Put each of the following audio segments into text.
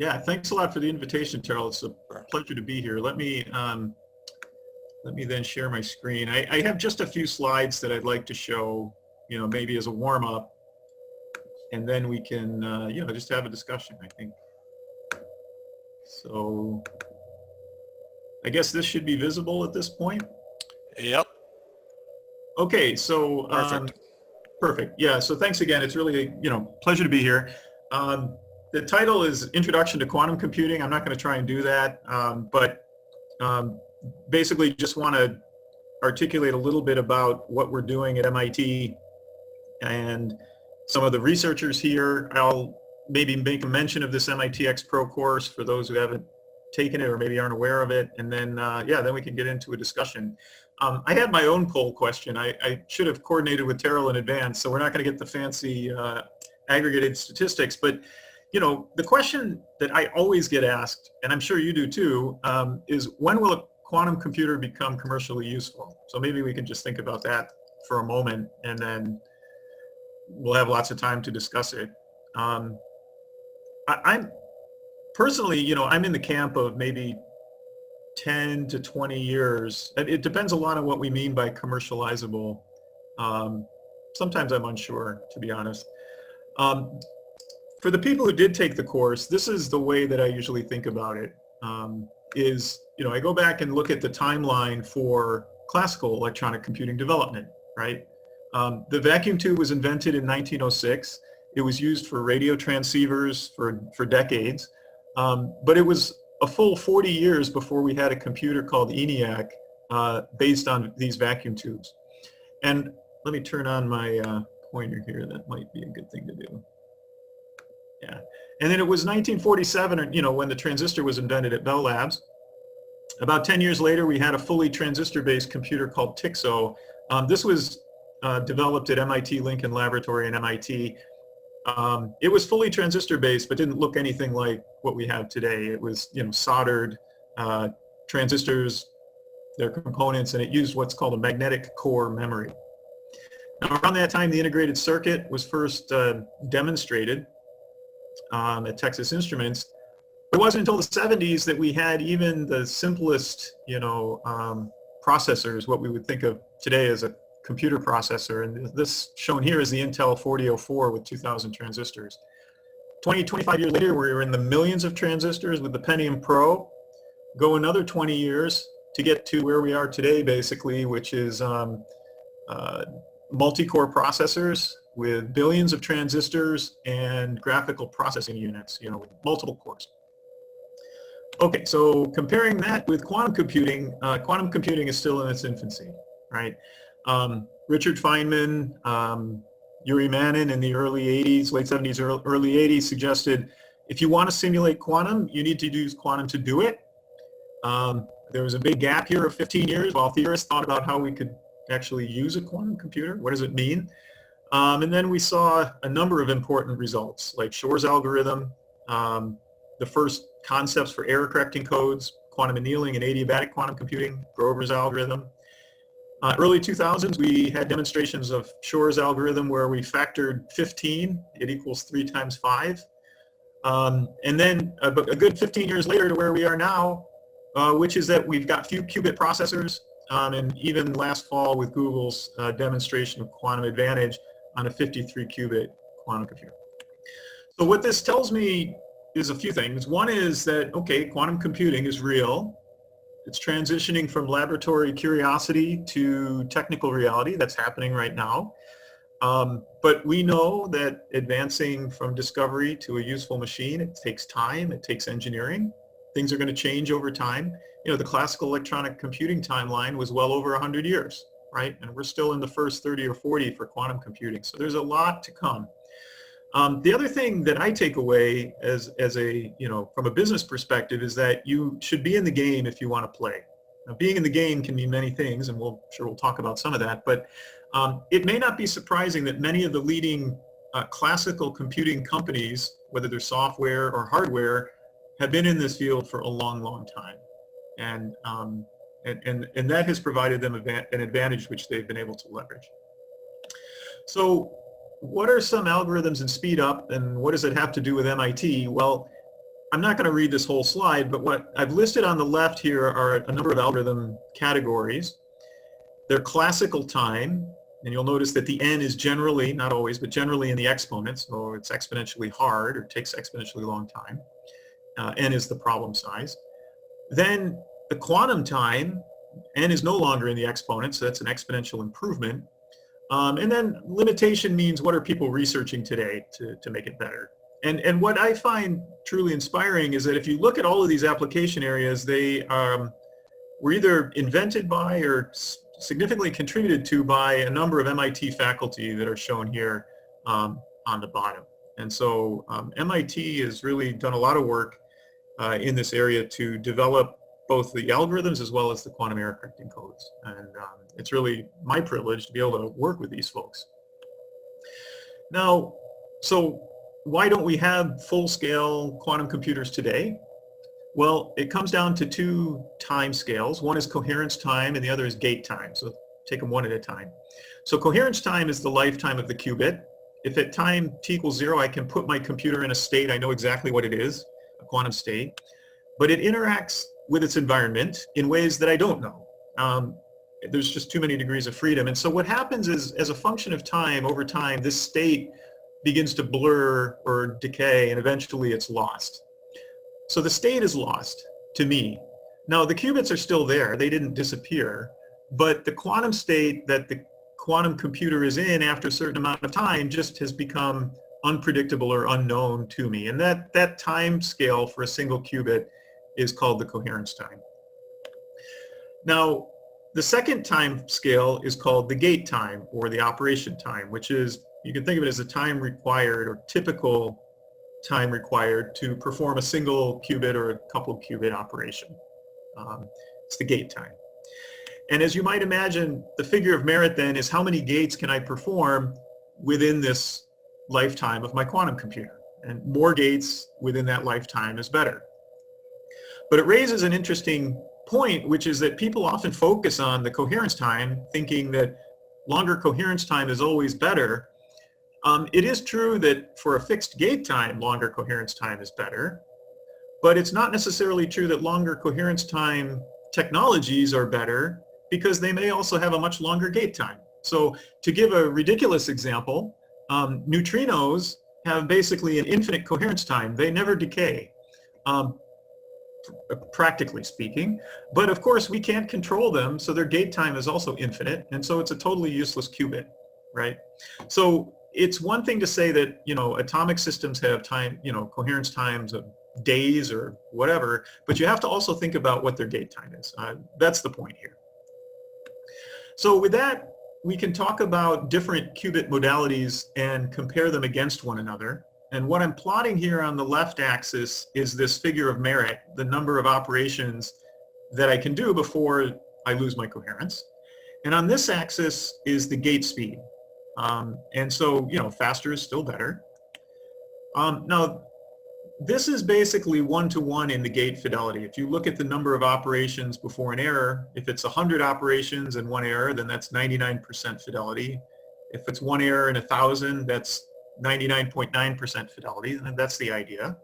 Yeah, thanks a lot for the invitation, Terrell. It's a pleasure to be here. Let me then share my screen. I have just a few slides that I'd like to show, maybe as a warm-up, and then we can, just have a discussion, I think. So I guess this should be visible at this point. Yep. Okay, so perfect. Yeah, so thanks again. It's really, pleasure to be here. The title is Introduction to Quantum Computing. I'm not going to try and do that, but basically just want to articulate a little bit about what we're doing at MIT and some of the researchers here. I'll maybe make a mention of this MIT X Pro course for those who haven't taken it or maybe aren't aware of it, and then then we can get into a discussion. I had my own poll question. I should have coordinated with Terrell in advance, so we're not going to get the fancy aggregated statistics, but the question that I always get asked, and I'm sure you do too, is when will a quantum computer become commercially useful? So maybe we can just think about that for a moment, and then we'll have lots of time to discuss it. I'm personally, I'm in the camp of maybe 10 to 20 years. It depends a lot on what we mean by commercializable. Sometimes I'm unsure, to be honest. For the people who did take the course, this is the way that I usually think about it. I go back and look at the timeline for classical electronic computing development, right? The vacuum tube was invented in 1906. It was used for radio transceivers for decades, but it was a full 40 years before we had a computer called ENIAC based on these vacuum tubes. And let me turn on my pointer here. That might be a good thing to do. Yeah. And then it was 1947, when the transistor was invented at Bell Labs. About 10 years later, we had a fully transistor-based computer called TIXO. This was developed at MIT Lincoln Laboratory and MIT. It was fully transistor-based, but didn't look anything like what we have today. It was, soldered transistors, their components, and it used what's called a magnetic core memory. Now, around that time, the integrated circuit was first demonstrated at Texas Instruments. It wasn't until the 70s that we had even the simplest, processors, what we would think of today as a computer processor. And this shown here is the Intel 4004 with 2,000 transistors. 25 years later, we were in the millions of transistors with the Pentium Pro. Go another 20 years to get to where we are today, basically, which is multi-core processors with billions of transistors and graphical processing units, with multiple cores. Okay, so comparing that with quantum computing is still in its infancy, right? Richard Feynman, Yuri Manin in the early 80s, late 70s, early 80s suggested if you want to simulate quantum, you need to use quantum to do it. There was a big gap here of 15 years while theorists thought about how we could actually use a quantum computer. What does it mean? And then we saw a number of important results, like Shor's algorithm, the first concepts for error correcting codes, quantum annealing and adiabatic quantum computing, Grover's algorithm. Early 2000s, we had demonstrations of Shor's algorithm where we factored 15, it equals 3 times 5. And then a good 15 years later to where we are now, which is that we've got few qubit processors, and even last fall with Google's demonstration of quantum advantage on a 53 qubit quantum computer. So what this tells me is a few things. One is that, okay, quantum computing is real. It's transitioning from laboratory curiosity to technical reality. That's happening right now. But we know that advancing from discovery to a useful machine, it takes time, it takes engineering. Things are going to change over time. The classical electronic computing timeline was well over 100 years, right? And we're still in the first 30 or 40 for quantum computing. So there's a lot to come. The other thing that I take away as a, from a business perspective is that you should be in the game if you want to play. Now, being in the game can mean many things, and we'll talk about some of that, but it may not be surprising that many of the leading classical computing companies, whether they're software or hardware, have been in this field for a long, long time. And that has provided them an advantage which they've been able to leverage. So what are some algorithms in speed up, and what does it have to do with MIT? Well, I'm not going to read this whole slide, but what I've listed on the left here are a number of algorithm categories. They're classical time, and you'll notice that the n is generally, not always, but generally in the exponents, so it's exponentially hard or takes exponentially long time. N is the problem size. Then the quantum time, n is no longer in the exponents, so that's an exponential improvement. And then limitation means what are people researching today to make it better. And what I find truly inspiring is that if you look at all of these application areas, they were either invented by or significantly contributed to by a number of MIT faculty that are shown here on the bottom. And so MIT has really done a lot of work in this area to develop both the algorithms as well as the quantum error correcting codes. And it's really my privilege to be able to work with these folks. Now, so why don't we have full-scale quantum computers today? Well, it comes down to two time scales. One is coherence time and the other is gate time. So take them one at a time. So coherence time is the lifetime of the qubit. If at time t equals 0, I can put my computer in a state, I know exactly what it is, a quantum state, but it interacts with its environment in ways that I don't know. There's just too many degrees of freedom. And so what happens is, as a function of time, over time, this state begins to blur or decay, and eventually it's lost. So the state is lost to me. Now the qubits are still there, they didn't disappear, but the quantum state that the quantum computer is in after a certain amount of time just has become unpredictable or unknown to me. And that time scale for a single qubit is called the coherence time. Now, the second time scale is called the gate time or the operation time, which is, you can think of it as the time required or typical time required to perform a single qubit or a couple qubit operation. It's the gate time. And as you might imagine, the figure of merit then is how many gates can I perform within this lifetime of my quantum computer? And more gates within that lifetime is better. But it raises an interesting point, which is that people often focus on the coherence time, thinking that longer coherence time is always better. It is true that for a fixed gate time, longer coherence time is better, but it's not necessarily true that longer coherence time technologies are better because they may also have a much longer gate time. So to give a ridiculous example, neutrinos have basically an infinite coherence time. They never decay, practically speaking, but of course we can't control them, so their gate time is also infinite, and so it's a totally useless qubit, right? So it's one thing to say that, you know, atomic systems have time, you know, coherence times of days or whatever, but you have to also think about what their gate time is. That's the point here. So with that, we can talk about different qubit modalities and compare them against one another. And what I'm plotting here on the left axis is this figure of merit, the number of operations that I can do before I lose my coherence. And on this axis is the gate speed. And so, you know, faster is still better. Now, this is basically one-to-one in the gate fidelity. If you look at the number of operations before an error, if it's 100 operations and one error, then that's 99% fidelity. If it's one error in 1,000, that's 99.9% fidelity, and that's the idea.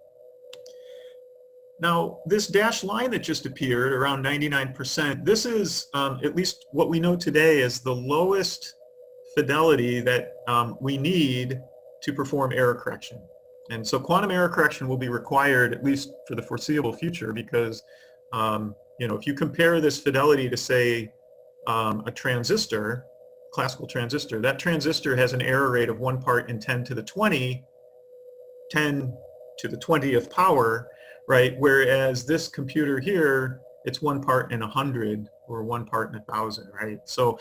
Now, this dashed line that just appeared, around 99%, this is, at least what we know today, is the lowest fidelity that we need to perform error correction. And so quantum error correction will be required, at least for the foreseeable future, because you know, if you compare this fidelity to, say, a transistor, classical transistor, that transistor has an error rate of 1 part in 10 to the 20, 10 to the 20th power, right? Whereas this computer here, it's 1 part in 100 or 1 part in 1,000, right? So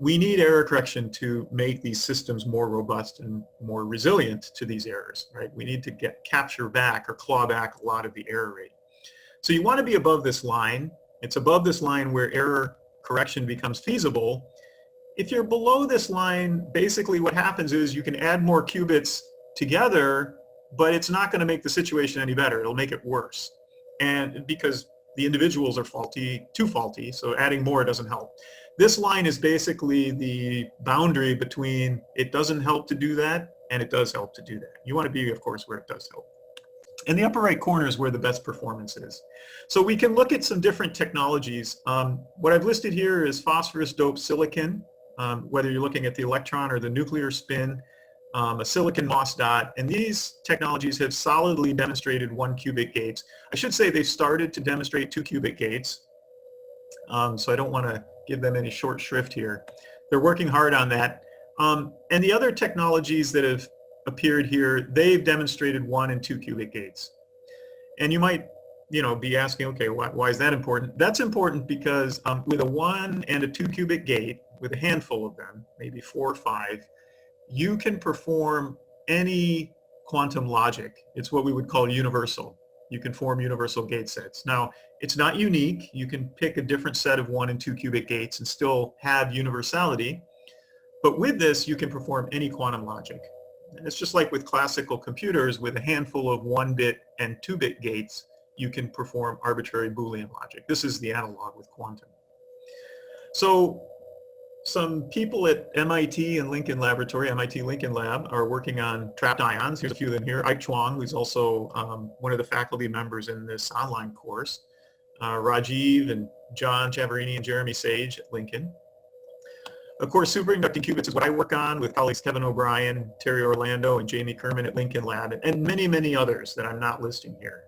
we need error correction to make these systems more robust and more resilient to these errors, right? We need to capture back or claw back a lot of the error rate. So you want to be above this line. It's above this line where error correction becomes feasible. If you're below this line, basically what happens is you can add more qubits together, but it's not going to make the situation any better. It'll make it worse. And because the individuals are faulty, too faulty, so adding more doesn't help. This line is basically the boundary between it doesn't help to do that and it does help to do that. You want to be, of course, where it does help. And the upper right corner is where the best performance is. So we can look at some different technologies. What I've listed here is phosphorus doped silicon, whether you're looking at the electron or the nuclear spin, a silicon MOS dot, and these technologies have solidly demonstrated 1 qubit gates. I should say they've started to demonstrate 2 qubit gates, so I don't want to give them any short shrift here. They're working hard on that. And the other technologies that have appeared here, they've demonstrated 1 and 2 qubit gates. And you might, be asking, okay, why is that important? That's important because with a 1 and a 2 qubit gate, with a handful of them, maybe 4 or 5, you can perform any quantum logic. It's what we would call universal. You can form universal gate sets. Now, it's not unique. You can pick a different set of 1 and 2 qubit gates and still have universality. But with this, you can perform any quantum logic. And it's just like with classical computers, with a handful of 1-bit and 2-bit gates, you can perform arbitrary Boolean logic. This is the analog with quantum. So some people at MIT and Lincoln Laboratory, MIT Lincoln Lab, are working on trapped ions. Here's a few of them here. Ike Chuang, who's also one of the faculty members in this online course. Rajiv and John Chavarini and Jeremy Sage at Lincoln. Of course, superconducting qubits is what I work on with colleagues Kevin O'Brien, Terry Orlando, and Jamie Kerman at Lincoln Lab, and many, many others that I'm not listing here.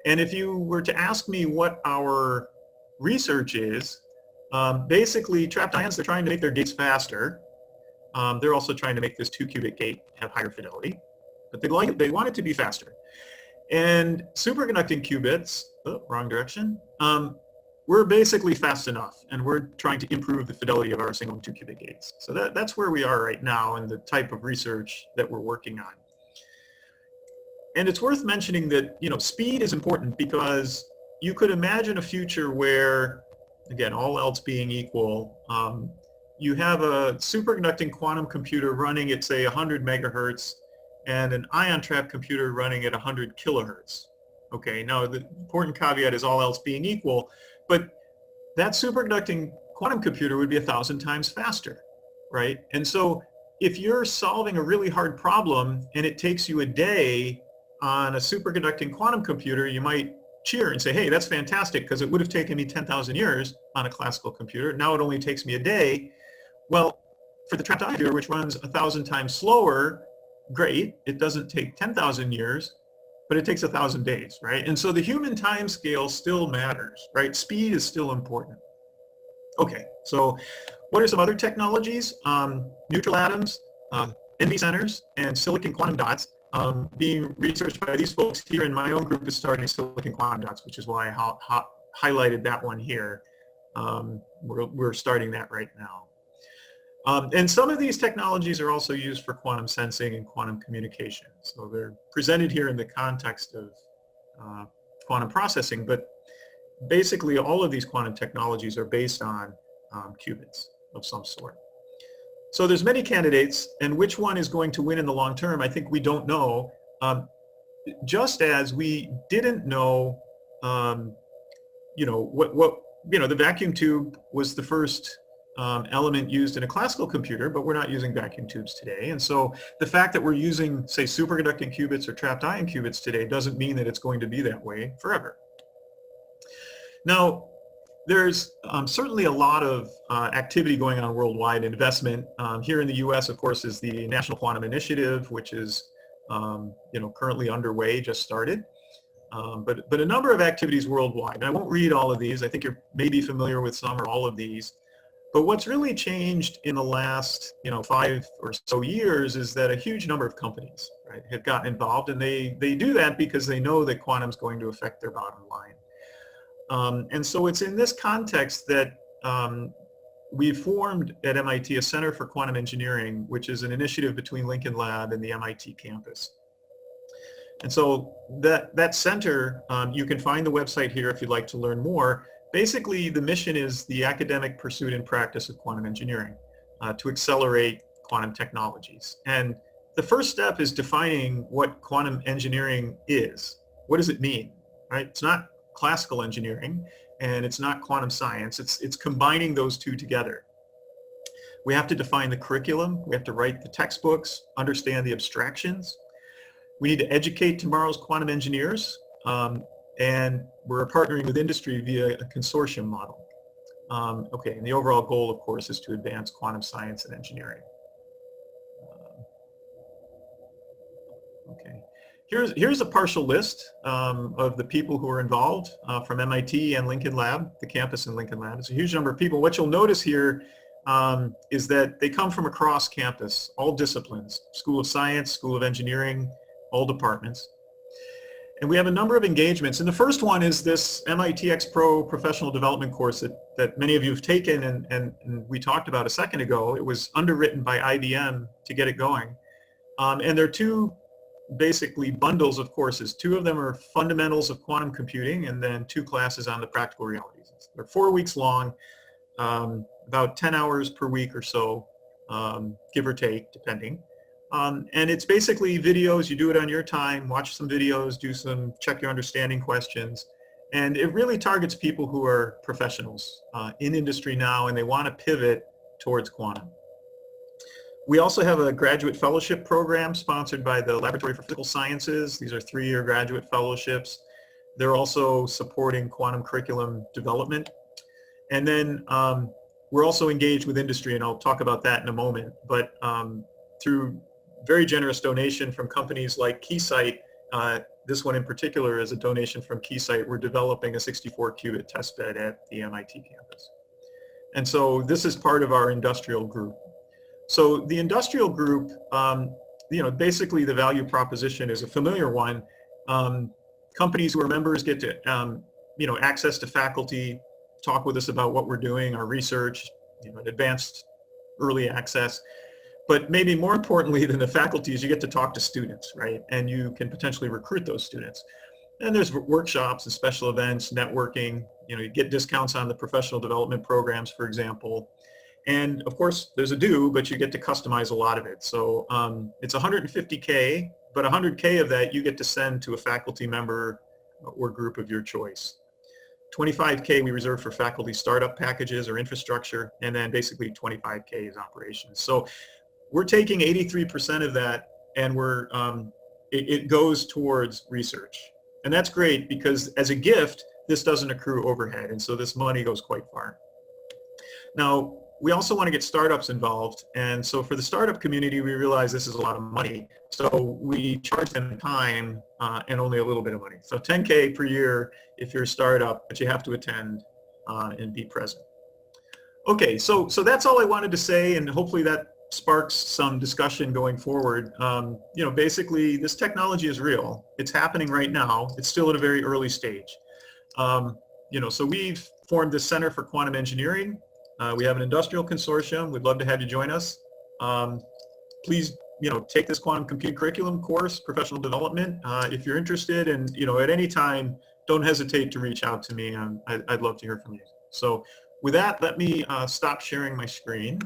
And if you were to ask me what our research is, basically trapped ions, they're trying to make their gates faster. They're also trying to make this 2 qubit gate have higher fidelity, but they want it to be faster. And superconducting qubits, wrong direction, we're basically fast enough, and we're trying to improve the fidelity of our single and 2 qubit gates. So that's where we are right now and the type of research that we're working on. And it's worth mentioning that, speed is important because you could imagine a future where, again, all else being equal, you have a superconducting quantum computer running at, say, 100 megahertz and an ion trap computer running at 100 kilohertz. Okay, now the important caveat is all else being equal, but that superconducting quantum computer would be 1,000 times faster, right? And so if you're solving a really hard problem and it takes you a day on a superconducting quantum computer, you might cheer and say, hey, that's fantastic, because it would have taken me 10,000 years on a classical computer. Now it only takes me a day. Well, for the trapped ion computer, which runs 1,000 times slower, great. It doesn't take 10,000 years, but it takes 1,000 days, right? And so the human time scale still matters, right? Speed is still important. Okay, so what are some other technologies? Neutral atoms, NV centers, and silicon quantum dots. Being researched by these folks here in my own group is starting silicon quantum dots, which is why I highlighted that one here. We're starting that right now. And some of these technologies are also used for quantum sensing and quantum communication. So they're presented here in the context of quantum processing, but basically all of these quantum technologies are based on qubits of some sort. So there's many candidates, and which one is going to win in the long term, I think we don't know. Just as we didn't know, the vacuum tube was the first element used in a classical computer, but we're not using vacuum tubes today. And so the fact that we're using, say, superconducting qubits or trapped ion qubits today doesn't mean that it's going to be that way forever. Now, there's certainly a lot of activity going on worldwide, investment. Here in the US, of course, is the National Quantum Initiative, which is currently underway, just started. But a number of activities worldwide. And I won't read all of these. I think you're maybe familiar with some or all of these. But what's really changed in the last 5 or so years is that a huge number of companies, right, have gotten involved, and they do that because they know that quantum is going to affect their bottom line. And so it's in this context that we formed at MIT a Center for Quantum Engineering, which is an initiative between Lincoln Lab and the MIT campus. And so that center, you can find the website here if you'd like to learn more. Basically, the mission is the academic pursuit and practice of quantum engineering to accelerate quantum technologies. And the first step is defining what quantum engineering is. What does it mean, right? It's not classical engineering, and it's not quantum science. It's combining those two together. We have to define the curriculum. We have to write the textbooks, understand the abstractions. We need to educate tomorrow's quantum engineers, and we're partnering with industry via a consortium model. Okay, and the overall goal, of course, is to advance quantum science and engineering. Okay, here's a partial list of the people who are involved from MIT and Lincoln Lab, the campus in Lincoln Lab. It's a huge number of people. What you'll notice here is that they come from across campus, all disciplines, School of Science, School of Engineering, all departments. And we have a number of engagements. And the first one is this MIT X Pro professional development course that many of you have taken and we talked about a second ago. It was underwritten by IBM to get it going. And there are two basically bundles of courses. Two of them are fundamentals of quantum computing and then two classes on the practical realities. They're 4 weeks long, about 10 hours per week or so, give or take, depending. And it's basically videos. You do it on your time, watch some videos, do some check your understanding questions. And it really targets people who are professionals in industry now and they want to pivot towards quantum. We also have a graduate fellowship program sponsored by the Laboratory for Physical Sciences. These are 3-year graduate fellowships. They're also supporting quantum curriculum development. And then we're also engaged with industry, and I'll talk about that in a moment. But through very generous donation from companies like Keysight, this one in particular is a donation from Keysight. We're developing a 64-qubit testbed at the MIT campus. And so this is part of our industrial group. So the industrial group, basically the value proposition is a familiar one. Companies who are members get to, access to faculty, talk with us about what we're doing, our research, advanced early access. But maybe more importantly than the faculty is you get to talk to students, right? And you can potentially recruit those students. And there's workshops and special events, networking, you get discounts on the professional development programs, for example. And of course, there's a due, but you get to customize a lot of it. So it's $150K, but $100K of that you get to send to a faculty member or group of your choice. $25K we reserve for faculty startup packages or infrastructure, and then basically $25K is operations. So we're taking 83% of that, and it goes towards research. And that's great because as a gift, this doesn't accrue overhead, and so this money goes quite far. Now, we also want to get startups involved, and so for the startup community, we realize this is a lot of money, so we charge them time and only a little bit of money. So $10K per year if you're a startup, but you have to attend and be present. Okay, so that's all I wanted to say, and hopefully that sparks some discussion going forward. Basically, this technology is real. It's happening right now. It's still at a very early stage. So we've formed this Center for Quantum Engineering. We have an industrial consortium. We'd love to have you join us. Please, take this quantum computing curriculum course, professional development. If you're interested, and at any time, don't hesitate to reach out to me. I'd love to hear from you. So with that, let me stop sharing my screen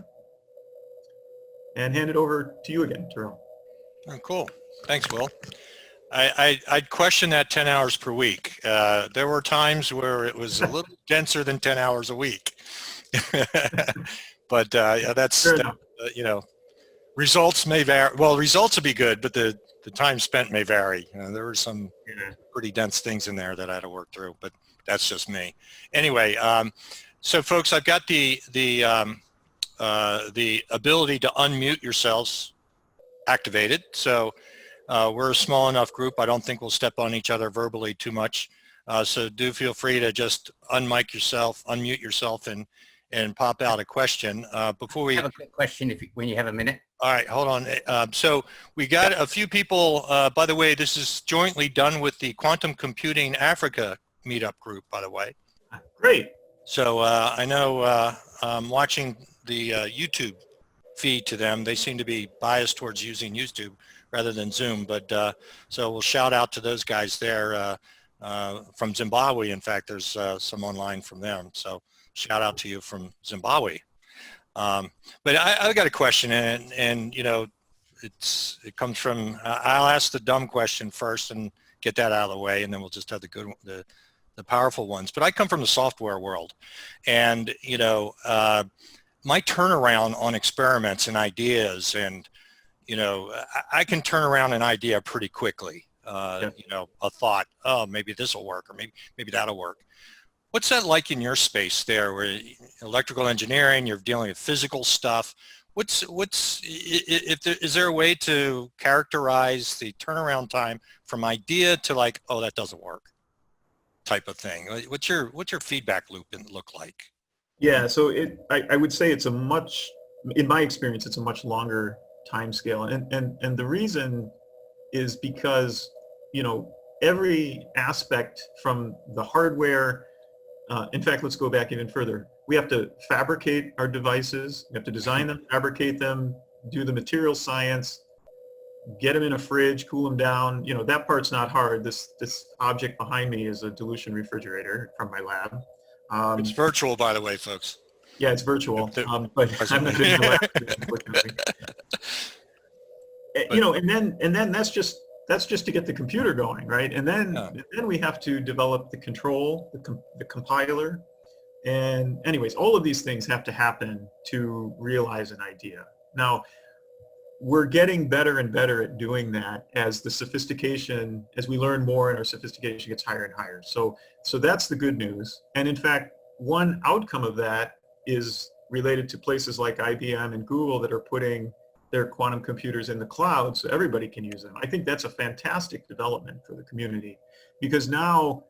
and hand it over to you again, Terrell. Oh, cool. Thanks, Will. I'd question that 10 hours per week. There were times where it was a little denser than 10 hours a week. But that's, results may vary. Well, results would be good, but the time spent may vary. There were some pretty dense things in there that I had to work through, but that's just me. Anyway, so folks, I've got the ability to unmute yourselves activated. So we're a small enough group. I don't think we'll step on each other verbally too much. So do feel free to just unmute yourself and pop out a question. Before we have a quick question when you have a minute. All right, hold on. So we got a few people, by the way, this is jointly done with the Quantum Computing Africa Meetup group, by the way. Great. So I know watching the YouTube feed to them, they seem to be biased towards using YouTube rather than Zoom, but so we'll shout out to those guys there from Zimbabwe. In fact, there's some online from them, so shout out to you from Zimbabwe. But I've got a question, and it comes from, I'll ask the dumb question first and get that out of the way, and then we'll just have the good, the powerful ones. But I come from the software world, and my turnaround on experiments and ideas and I can turn around an idea pretty quickly. Yeah. A thought, oh, maybe this will work, or maybe that'll work. What's that like in your space there, where electrical engineering, you're dealing with physical stuff? Is there a way to characterize the turnaround time from idea to like, oh, that doesn't work, type of thing? What's your feedback loop look like? Yeah, so I would say it's in my experience, it's a much longer time scale, and the reason is because every aspect from the hardware. In fact, let's go back even further. We have to fabricate our devices. We have to design them, fabricate them, do the material science, get them in a fridge, cool them down. That part's not hard. This object behind me is a dilution refrigerator from my lab. It's virtual, by the way, folks. Yeah, it's virtual, but I'm not in the lab, unfortunately. And then that's just to get the computer going, right? And then we have to develop the control, the compiler, and anyways, all of these things have to happen to realize an idea. Now, we're getting better and better at doing that as we learn more and our sophistication gets higher and higher. So that's the good news. And in fact, one outcome of that is related to places like IBM and Google that are putting their quantum computers in the cloud so everybody can use them. I think that's a fantastic development for the community, because now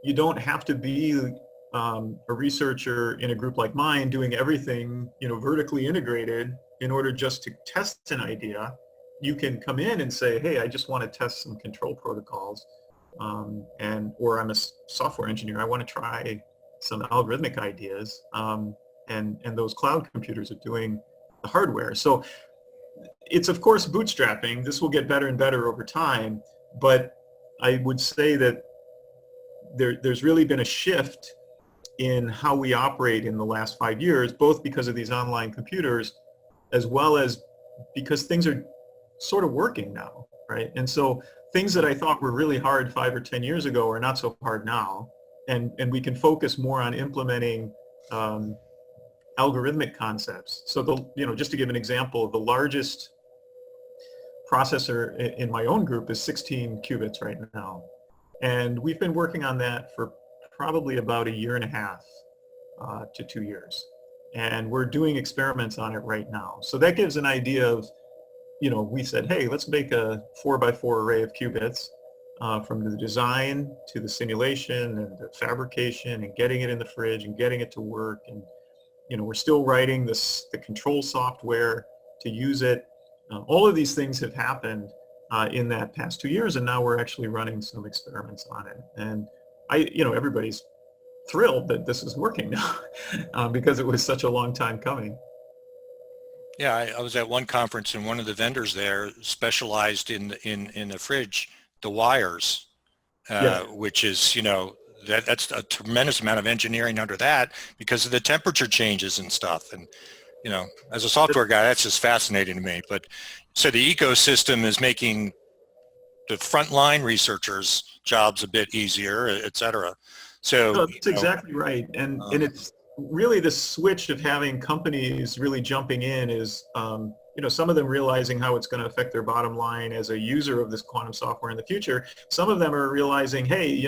you don't have to be a researcher in a group like mine doing everything vertically integrated in order just to test an idea. You can come in and say, hey, I just want to test some control protocols, or I'm a software engineer, I want to try some algorithmic ideas, and those cloud computers are doing the hardware. So it's of course bootstrapping. This will get better and better over time, but I would say that there's really been a shift in how we operate in the last 5 years, both because of these online computers, as well as because things are sort of working now, right? And so things that I thought were really hard 5 or 10 years ago are not so hard now, and we can focus more on implementing algorithmic concepts. So just to give an example, the largest processor in my own group is 16 qubits right now. And we've been working on that for probably about 1.5 years to 2 years. And we're doing experiments on it right now. So that gives an idea of, we said, hey, let's make a 4x4 array of qubits from the design to the simulation and the fabrication and getting it in the fridge and getting it to work. And we're still writing the control software to use it. All of these things have happened in that past 2 years, and now we're actually running some experiments on it. And everybody's thrilled that this is working now because it was such a long time coming. Yeah, I was at one conference, and one of the vendors there specialized in the fridge, the wires, which is that's a tremendous amount of engineering under that because of the temperature changes and stuff. And as a software guy, that's just fascinating to me. But so the ecosystem is making the frontline researchers' jobs a bit easier, et cetera. So that's exactly right. And it's really the switch of having companies really jumping in is, some of them realizing how it's going to affect their bottom line as a user of this quantum software in the future. Some of them are realizing, hey,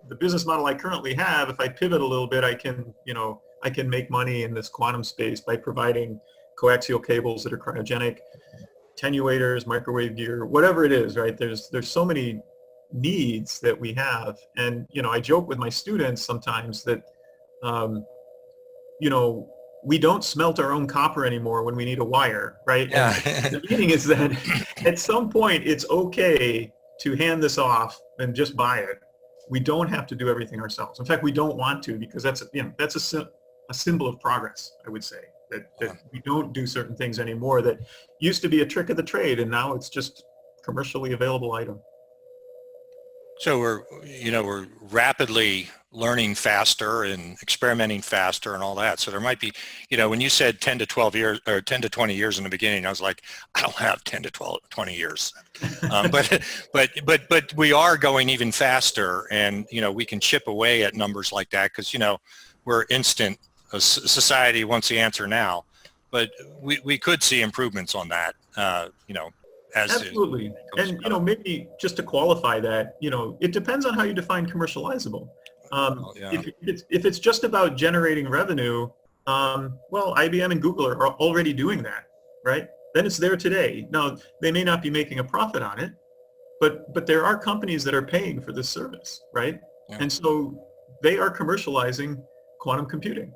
the business model I currently have, if I pivot a little bit, I can make money in this quantum space by providing coaxial cables that are cryogenic, attenuators, microwave gear, whatever it is, right? There's so many needs that we have. And, I joke with my students sometimes that, we don't smelt our own copper anymore when we need a wire, right? Yeah. The meaning is that at some point it's okay to hand this off and just buy it. We don't have to do everything ourselves. In fact, we don't want to, because that's a symbol of progress, I would say, that we don't do certain things anymore that used to be a trick of the trade, and now it's just commercially available item. So we're rapidly learning faster and experimenting faster and all that. So there might be, when you said 10 to 12 years or 10 to 20 years in the beginning, I was like, I don't have 10 to 20 years. But we are going even faster, and, we can chip away at numbers like that because, we're instant. A society wants the answer now. but we could see improvements on that, as Absolutely. And, maybe just to qualify that, it depends on how you define commercializable. Yeah. If it's just about generating revenue, well, IBM and Google are already doing that, right? Then it's there today. Now, they may not be making a profit on it, but there are companies that are paying for this service, right? Yeah. And so they are commercializing quantum computing.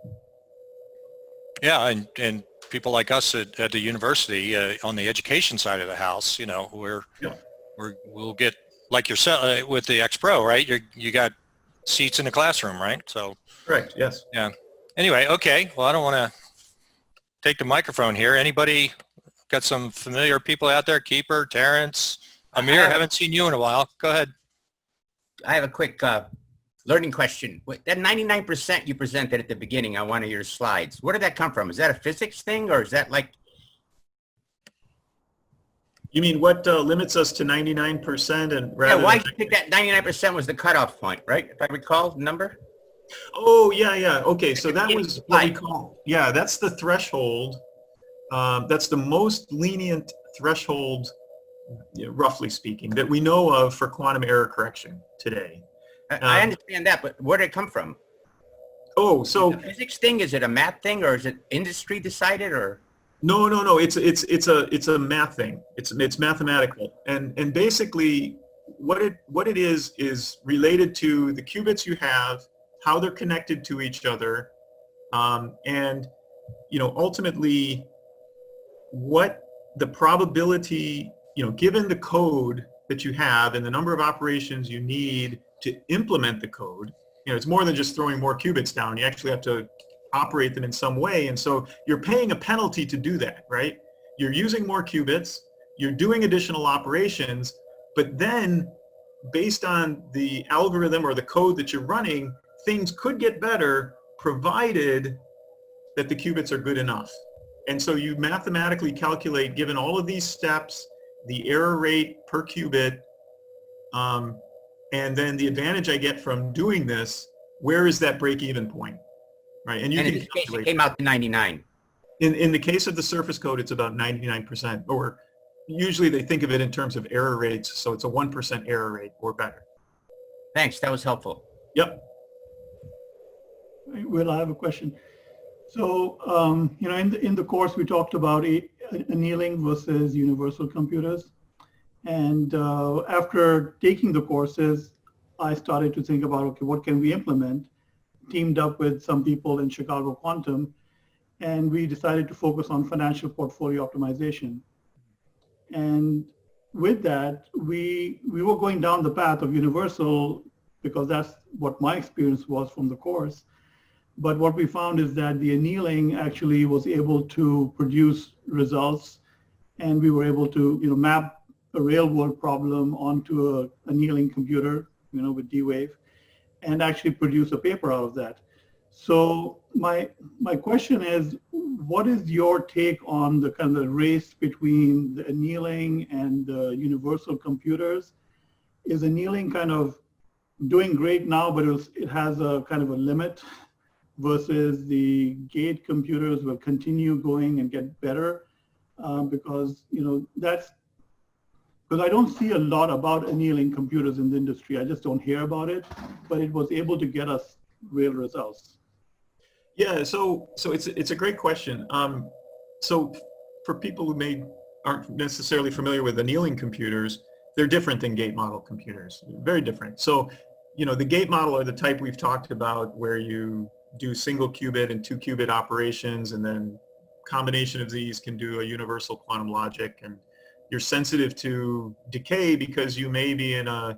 Yeah, and people like us at the university on the education side of the house, we'll get like yourself with the X Pro, right? You got seats in the classroom, right? So Correct. Yes. yeah. Anyway, okay. Well, I don't want to take the microphone here. Anybody got some familiar people out there? Keeper, Terrence, Amir. Haven't seen you in a while. Go ahead. I have a quick learning question. That 99% you presented at the beginning on one of your slides, where did that come from? Is that a physics thing, or is that like? You mean what limits us to 99% and rather? Yeah, why do you think that 99% was the cutoff point, right? If I recall the number. Oh, yeah. Okay, so that was what we call, that's the threshold. That's the most lenient threshold, roughly speaking, that we know of for quantum error correction today. I understand that, but where did it come from? Oh, so is it a physics thing? Is it a math thing, or is it industry decided, or? No. It's a math thing. It's mathematical, and basically what it is related to the qubits you have, how they're connected to each other, and ultimately what the probability, given the code that you have and the number of operations you need to implement the code. It's more than just throwing more qubits down. You actually have to operate them in some way, and so you're paying a penalty to do that, right? You're using more qubits, you're doing additional operations, but then based on the algorithm or the code that you're running, things could get better provided that the qubits are good enough. And so you mathematically calculate, given all of these steps, the error rate per qubit, and then the advantage I get from doing this, where is that break-even point, right? And in this case, it came out to 99. In the case of the surface code, it's about 99%, or usually they think of it in terms of error rates, so it's a 1% error rate or better. Thanks, that was helpful. Yep. Will, I have a question. So, in the course we talked about annealing versus universal computers. And after taking the courses, I started to think about, okay, what can we implement? Teamed up with some people in Chicago Quantum, and we decided to focus on financial portfolio optimization. And with that, we were going down the path of universal because that's what my experience was from the course. But what we found is that the annealing actually was able to produce results, and we were able to map a real world problem onto an annealing computer, with D-Wave, and actually produce a paper out of that. So my question is, what is your take on the kind of race between the annealing and the universal computers? Is annealing kind of doing great now, but it has a kind of a limit, versus the gate computers will continue going and get better? Because I don't see a lot about annealing computers in the industry. I just don't hear about it, but it was able to get us real results. Yeah, so it's a great question. So for people who aren't necessarily familiar with annealing computers, they're different than gate model computers, very different. So, the gate model are the type we've talked about where you do single qubit and 2 qubit operations, and then combination of these can do a universal quantum logic, and you're sensitive to decay because you may be in a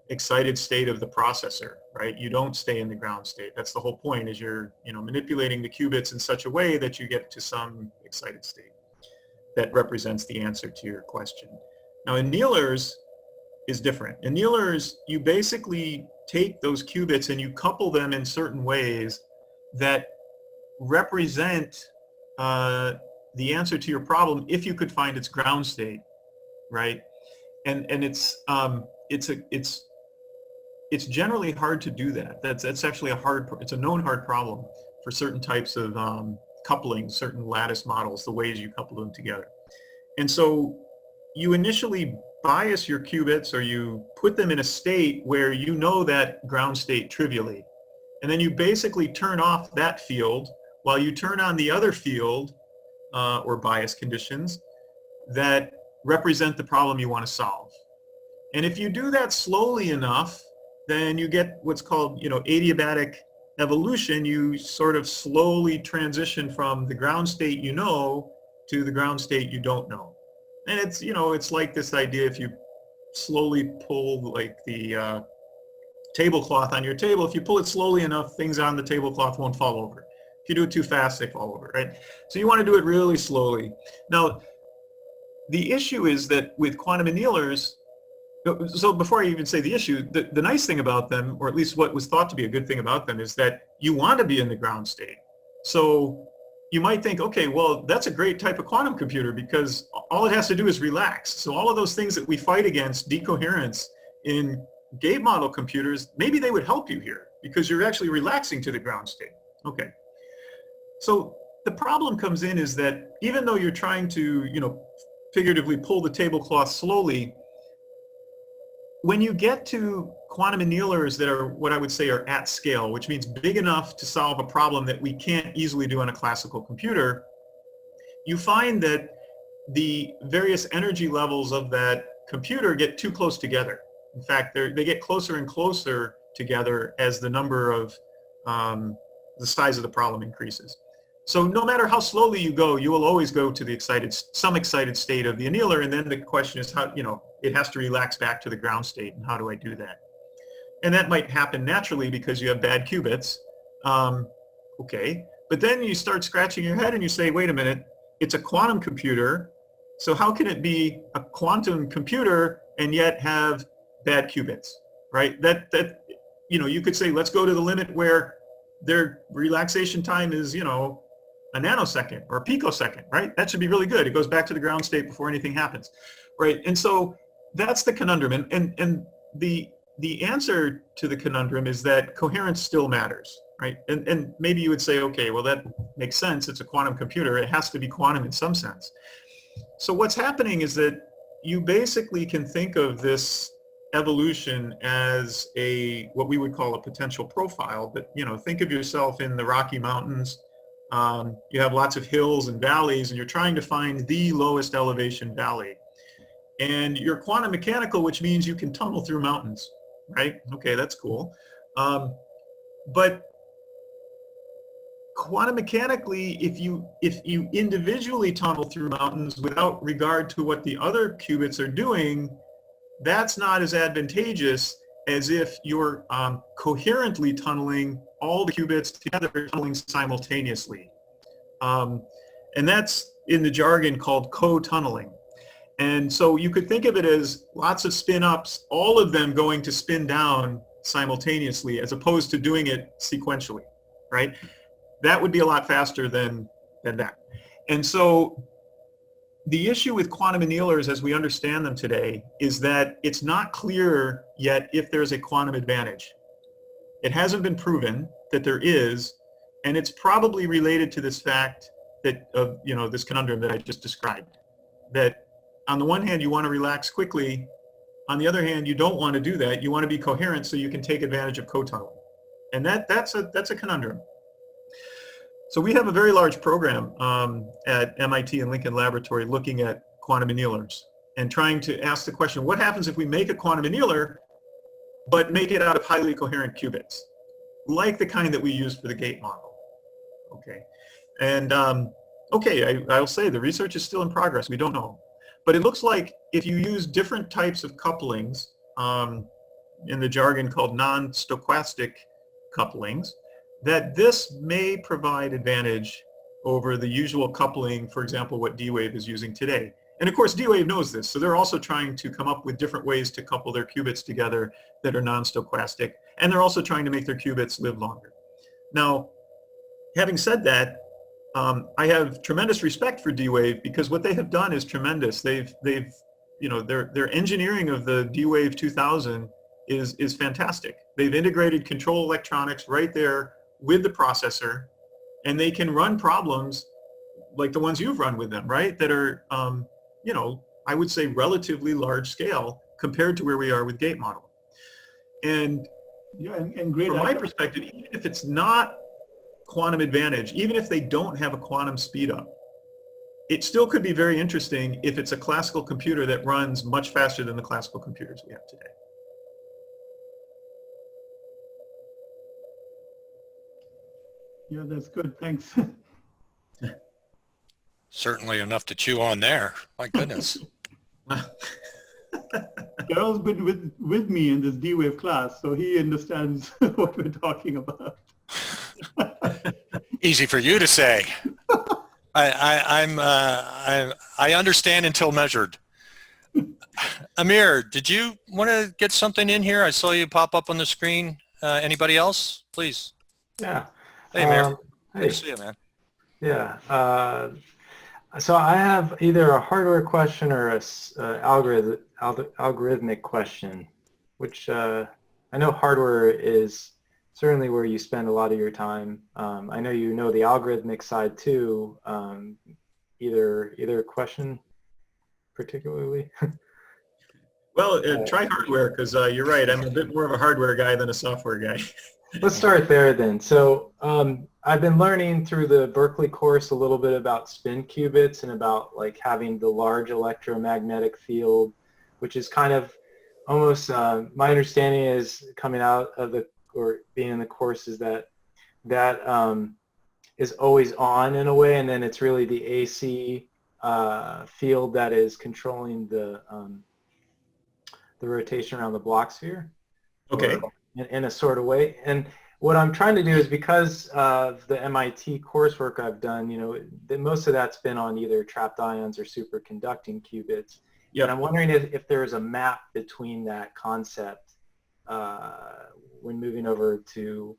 excited state of the processor, right? You don't stay in the ground state. That's the whole point, is you're manipulating the qubits in such a way that you get to some excited state that represents the answer to your question. Now, annealers is different. Annealers, you basically take those qubits and you couple them in certain ways that represent the answer to your problem if you could find its ground state, right? And it's generally hard to do that. That's actually it's a known hard problem for certain types of couplings, certain lattice models, the ways you couple them together. And so you initially bias your qubits, or you put them in a state where you know that ground state trivially. And then you basically turn off that field while you turn on the other field or bias conditions that represent the problem you want to solve. And if you do that slowly enough, then you get what's called, adiabatic evolution. You sort of slowly transition from the ground state you know to the ground state you don't know. And it's, it's like this idea, if you slowly pull like the tablecloth on your table, if you pull it slowly enough, things on the tablecloth won't fall over. If you do it too fast, they fall over, right? So you want to do it really slowly. Now, the issue is that with quantum annealers, so before I even say the issue, the nice thing about them, or at least what was thought to be a good thing about them, is that you want to be in the ground state. So you might think, okay, well, that's a great type of quantum computer because all it has to do is relax. So all of those things that we fight against, decoherence in gate model computers, maybe they would help you here because you're actually relaxing to the ground state. Okay. So the problem comes in is that even though you're trying to, figuratively pull the tablecloth slowly, when you get to quantum annealers that are what I would say are at scale, which means big enough to solve a problem that we can't easily do on a classical computer, you find that the various energy levels of that computer get too close together. In fact, they get closer and closer together as the number of, the size of the problem increases. So no matter how slowly you go, you will always go to the some excited state of the annealer, and then the question is how, it has to relax back to the ground state, and how do I do that? And that might happen naturally because you have bad qubits. Okay, but then you start scratching your head and you say, wait a minute, it's a quantum computer, so how can it be a quantum computer and yet have bad qubits, right? That you could say, let's go to the limit where their relaxation time is, a nanosecond or a picosecond, right? That should be really good. It goes back to the ground state before anything happens, right? And so that's the conundrum. And the answer to the conundrum is that coherence still matters, right? And maybe you would say, okay, well, that makes sense. It's a quantum computer. It has to be quantum in some sense. So what's happening is that you basically can think of this evolution as what we would call a potential profile. But, think of yourself in the Rocky Mountains. You have lots of hills and valleys, and you're trying to find the lowest elevation valley. And you're quantum mechanical, which means you can tunnel through mountains, right? Okay, that's cool. But quantum mechanically, if you individually tunnel through mountains without regard to what the other qubits are doing, that's not as advantageous as if you're coherently tunneling all the qubits together, tunneling simultaneously. And that's in the jargon called co-tunneling. And so you could think of it as lots of spin-ups, all of them going to spin down simultaneously as opposed to doing it sequentially, right? That would be a lot faster than that. And so the issue with quantum annealers as we understand them today is that it's not clear yet if there's a quantum advantage. It hasn't been proven that there is, and it's probably related to this fact that this conundrum that I just described. That on the one hand, you want to relax quickly. On the other hand, you don't want to do that. You want to be coherent so you can take advantage of co-tunneling. And that's a conundrum. So we have a very large program at MIT and Lincoln Laboratory looking at quantum annealers and trying to ask the question, what happens if we make a quantum annealer but make it out of highly coherent qubits, like the kind that we use for the gate model? Okay, and I'll say the research is still in progress. We don't know. But it looks like if you use different types of couplings, in the jargon called non-stochastic couplings, that this may provide advantage over the usual coupling, for example, what D-Wave is using today. And of course, D-Wave knows this, so they're also trying to come up with different ways to couple their qubits together that are non-stochastic, and they're also trying to make their qubits live longer. Now, having said that, I have tremendous respect for D-Wave because what they have done is tremendous. Their engineering of the D-Wave 2000 is fantastic. They've integrated control electronics right there with the processor, and they can run problems like the ones you've run with them, right? That are, you know, I would say relatively large scale compared to where we are with gate model. And Yeah, and great. from my perspective, even if it's not quantum advantage, even if they don't have a quantum speed up, it still could be very interesting if it's a classical computer that runs much faster than the classical computers we have today. Yeah, that's good. Thanks. Certainly enough to chew on there. My goodness. Carol's been with me in this D-Wave class, so he understands what we're talking about. Easy for you to say. I understand until measured. Amir, did you want to get something in here? I saw you pop up on the screen. Anybody else, please? Yeah. Hey, Amir. Hey. Good to see you, man. Yeah. So I have either a hardware question or a algorithmic question, which I know hardware is certainly where you spend a lot of your time. I know you know the algorithmic side too. Either question particularly? Well, try hardware, because you're right. I'm a bit more of a hardware guy than a software guy. Let's start there then. So I've been learning through the Berkeley course a little bit about spin qubits and about like having the large electromagnetic field, which is kind of almost, my understanding is coming out of or being in the course is that is always on in a way, and then it's really the AC field that is controlling the rotation around the Bloch sphere. Okay. In a sort of way. And what I'm trying to do is, because of the MIT coursework I've done, you know, most of that's been on either trapped ions or superconducting qubits. Yeah. And I'm wondering if there's a map between that concept when moving over to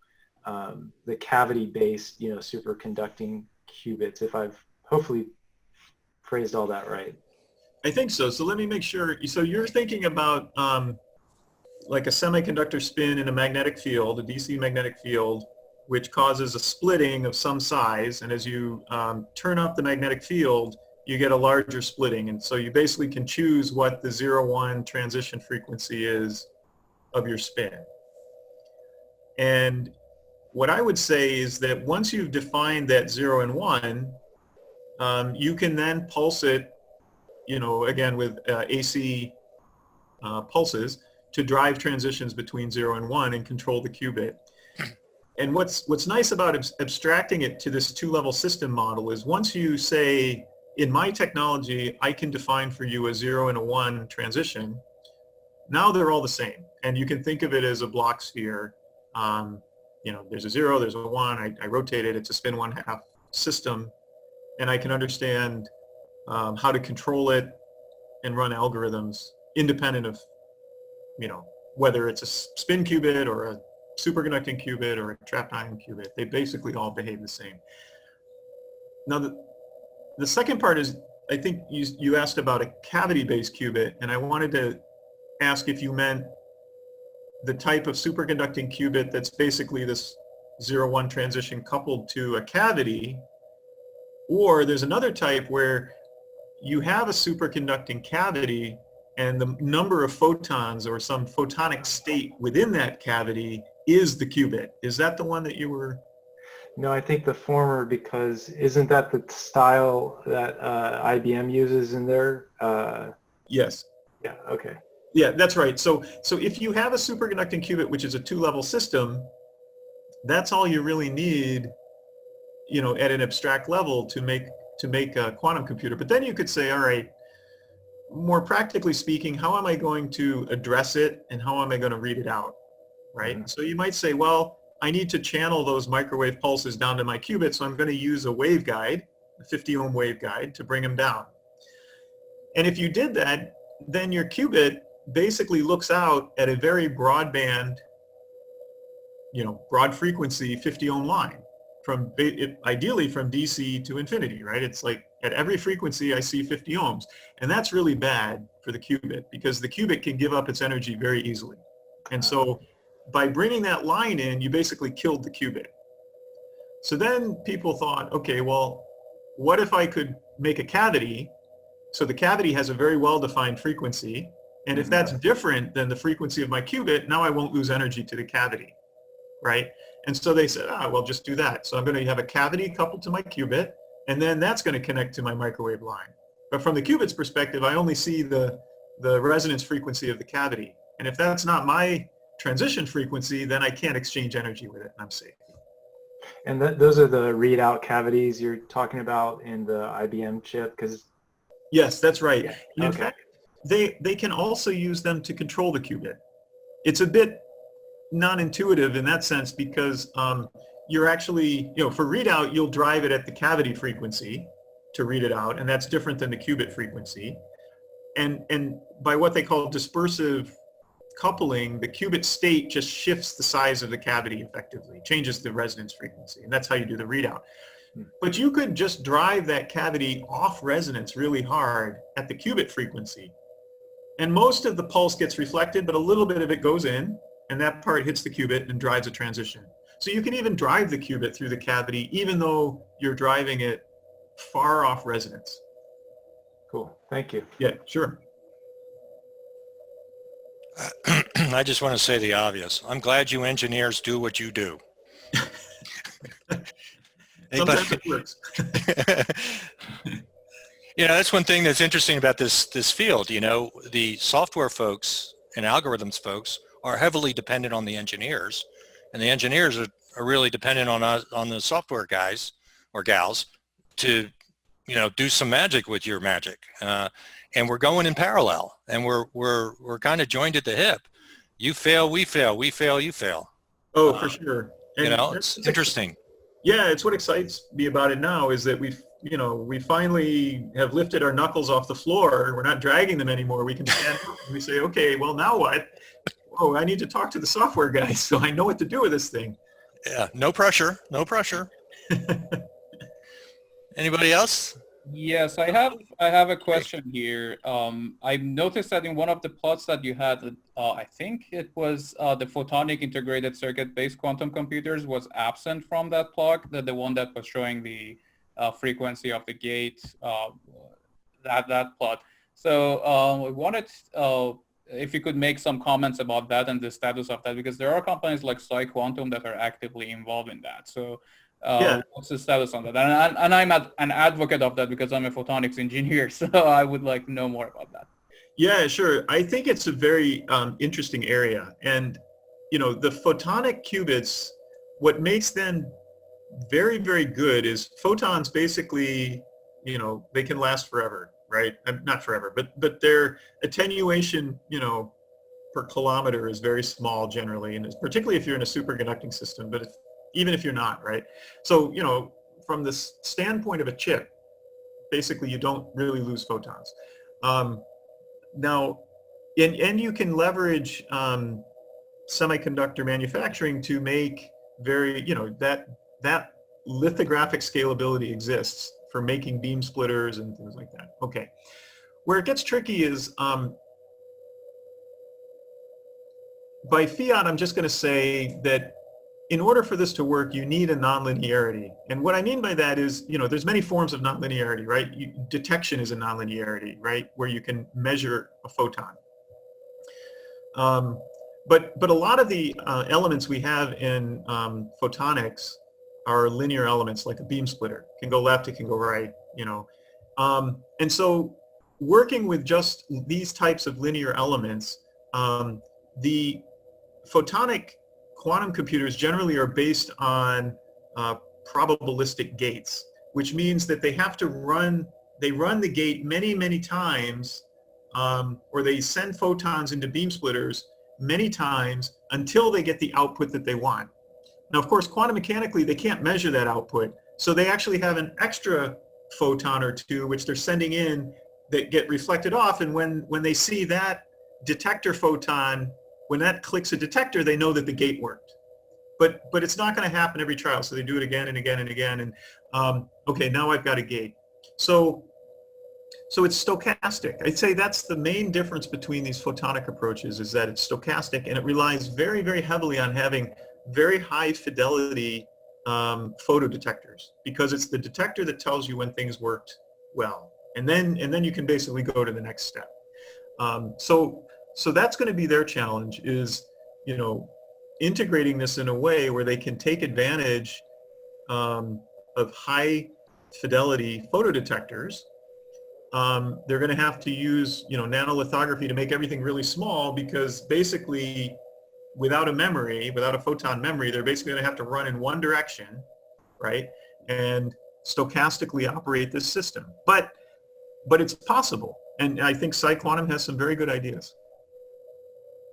the cavity-based, you know, superconducting qubits, if I've hopefully phrased all that right. I think so. So let me make sure. So you're thinking about like a semiconductor spin in a magnetic field, a DC magnetic field, which causes a splitting of some size. And as you turn up the magnetic field, you get a larger splitting. And so you basically can choose what the 0-1 transition frequency is of your spin. And what I would say is that once you've defined that 0 and 1, you can then pulse it, you know, again with AC pulses to drive transitions between 0 and 1 and control the qubit. And what's nice about abstracting it to this two-level system model is once you say, in my technology, I can define for you a 0 and a 1 transition, now they're all the same. And you can think of it as a Bloch sphere. You know, there's a 0, there's a 1, I rotate it, it's a spin 1/2 system, and I can understand how to control it and run algorithms independent of, you know, whether it's a spin qubit or a superconducting qubit or a trapped ion qubit. They basically all behave the same. Now, the second part is, I think you asked about a cavity-based qubit, and I wanted to ask if you meant the type of superconducting qubit that's basically this 0-1 transition coupled to a cavity, or there's another type where you have a superconducting cavity and the number of photons or some photonic state within that cavity is the qubit. Is that the one that you were? No, I think the former, because isn't that the style that IBM uses in their? Yes. Yeah, okay. Yeah, that's right. So if you have a superconducting qubit, which is a two-level system, that's all you really need, you know, at an abstract level to make a quantum computer. But then you could say, all right, more practically speaking, how am I going to address it and how am I going to read it out, right? Mm-hmm. So you might say, well, I need to channel those microwave pulses down to my qubit, so I'm going to use a waveguide, a 50 ohm waveguide, to bring them down. And if you did that, then your qubit basically looks out at a very broadband, you know, broad frequency 50 ohm line, from ideally from DC to infinity, right? It's like at every frequency I see 50 ohms. And that's really bad for the qubit because the qubit can give up its energy very easily. And so by bringing that line in, you basically killed the qubit. So then people thought, okay, well, what if I could make a cavity? So the cavity has a very well-defined frequency. And if that's different than the frequency of my qubit, now I won't lose energy to the cavity, right? And so they said, well, just do that. So I'm going to have a cavity coupled to my qubit, and then that's going to connect to my microwave line. But from the qubit's perspective, I only see the resonance frequency of the cavity. And if that's not my transition frequency, then I can't exchange energy with it, and I'm safe. And those are the readout cavities you're talking about in the IBM chip? Yes, that's right. Yeah. And in fact, they can also use them to control the qubit. It's a bit non-intuitive in that sense because you're actually, for readout, you'll drive it at the cavity frequency to read it out, and that's different than the qubit frequency. And by what they call dispersive coupling, the qubit state just shifts the size of the cavity effectively, changes the resonance frequency, and that's how you do the readout. But you could just drive that cavity off resonance really hard at the qubit frequency. And most of the pulse gets reflected, but a little bit of it goes in, and that part hits the qubit and drives a transition. So you can even drive the qubit through the cavity, even though you're driving it far off resonance. Cool, thank you. Yeah, sure. I just want to say the obvious. I'm glad you engineers do what you do. Sometimes it works. That's one thing that's interesting about this field. The software folks and algorithms folks are heavily dependent on the engineers, and the engineers are really dependent on the software guys or gals to do some magic with your magic. And we're going in parallel, and we're kind of joined at the hip. You fail, we fail, we fail, you fail. Oh, for sure. And it's interesting. Yeah, it's what excites me about it now is that we finally have lifted our knuckles off the floor. We're not dragging them anymore. We can stand up and we say, okay, well, now what? Oh, I need to talk to the software guys so I know what to do with this thing. Yeah, no pressure, no pressure. Anybody else? Yes, I have a question here. I noticed that in one of the plots that you had, I think it was the photonic integrated circuit-based quantum computers was absent from that plot, the one that was showing the frequency of the gate, that plot. So I wanted if you could make some comments about that and the status of that, because there are companies like PsiQuantum that are actively involved in that. So what's the status on that? And I'm an advocate of that because I'm a photonics engineer, so I would like to know more about that. Yeah, sure. I think it's a very interesting area. And, the photonic qubits, what makes them very, very good is photons basically, they can last forever, right? Not forever, but their attenuation, per kilometer is very small generally, and particularly if you're in a superconducting system, but even if you're not, right? So, from the standpoint of a chip, basically you don't really lose photons. Now, and you can leverage semiconductor manufacturing to make very, that lithographic scalability exists for making beam splitters and things like that. Okay. Where it gets tricky is, by fiat, I'm just going to say that in order for this to work, you need a nonlinearity. And what I mean by that is, there's many forms of nonlinearity, right? Detection is a nonlinearity, right? Where you can measure a photon. But a lot of the elements we have in photonics are linear elements, like a beam splitter. It can go left, it can go right, And so working with just these types of linear elements, the photonic quantum computers generally are based on probabilistic gates, which means that they have to run the gate many, many times, or they send photons into beam splitters many times until they get the output that they want. Now, of course, quantum mechanically, they can't measure that output, so they actually have an extra photon or two which they're sending in that get reflected off, and when they see that detector photon, when that clicks a detector, they know that the gate worked. But it's not going to happen every trial, so they do it again and again and again, and okay, now I've got a gate. So it's stochastic. I'd say that's the main difference between these photonic approaches, is that it's stochastic, and it relies very, very heavily on having very high fidelity photodetectors, because it's the detector that tells you when things worked well, and then you can basically go to the next step. So that's going to be their challenge, is, you know, integrating this in a way where they can take advantage of high fidelity photodetectors. They're going to have to use, you know, nanolithography to make everything really small, because basically without a memory, without a photon memory, they're basically going to have to run in one direction, right, and stochastically operate this system. But it's possible, and I think PsiQuantum has some very good ideas.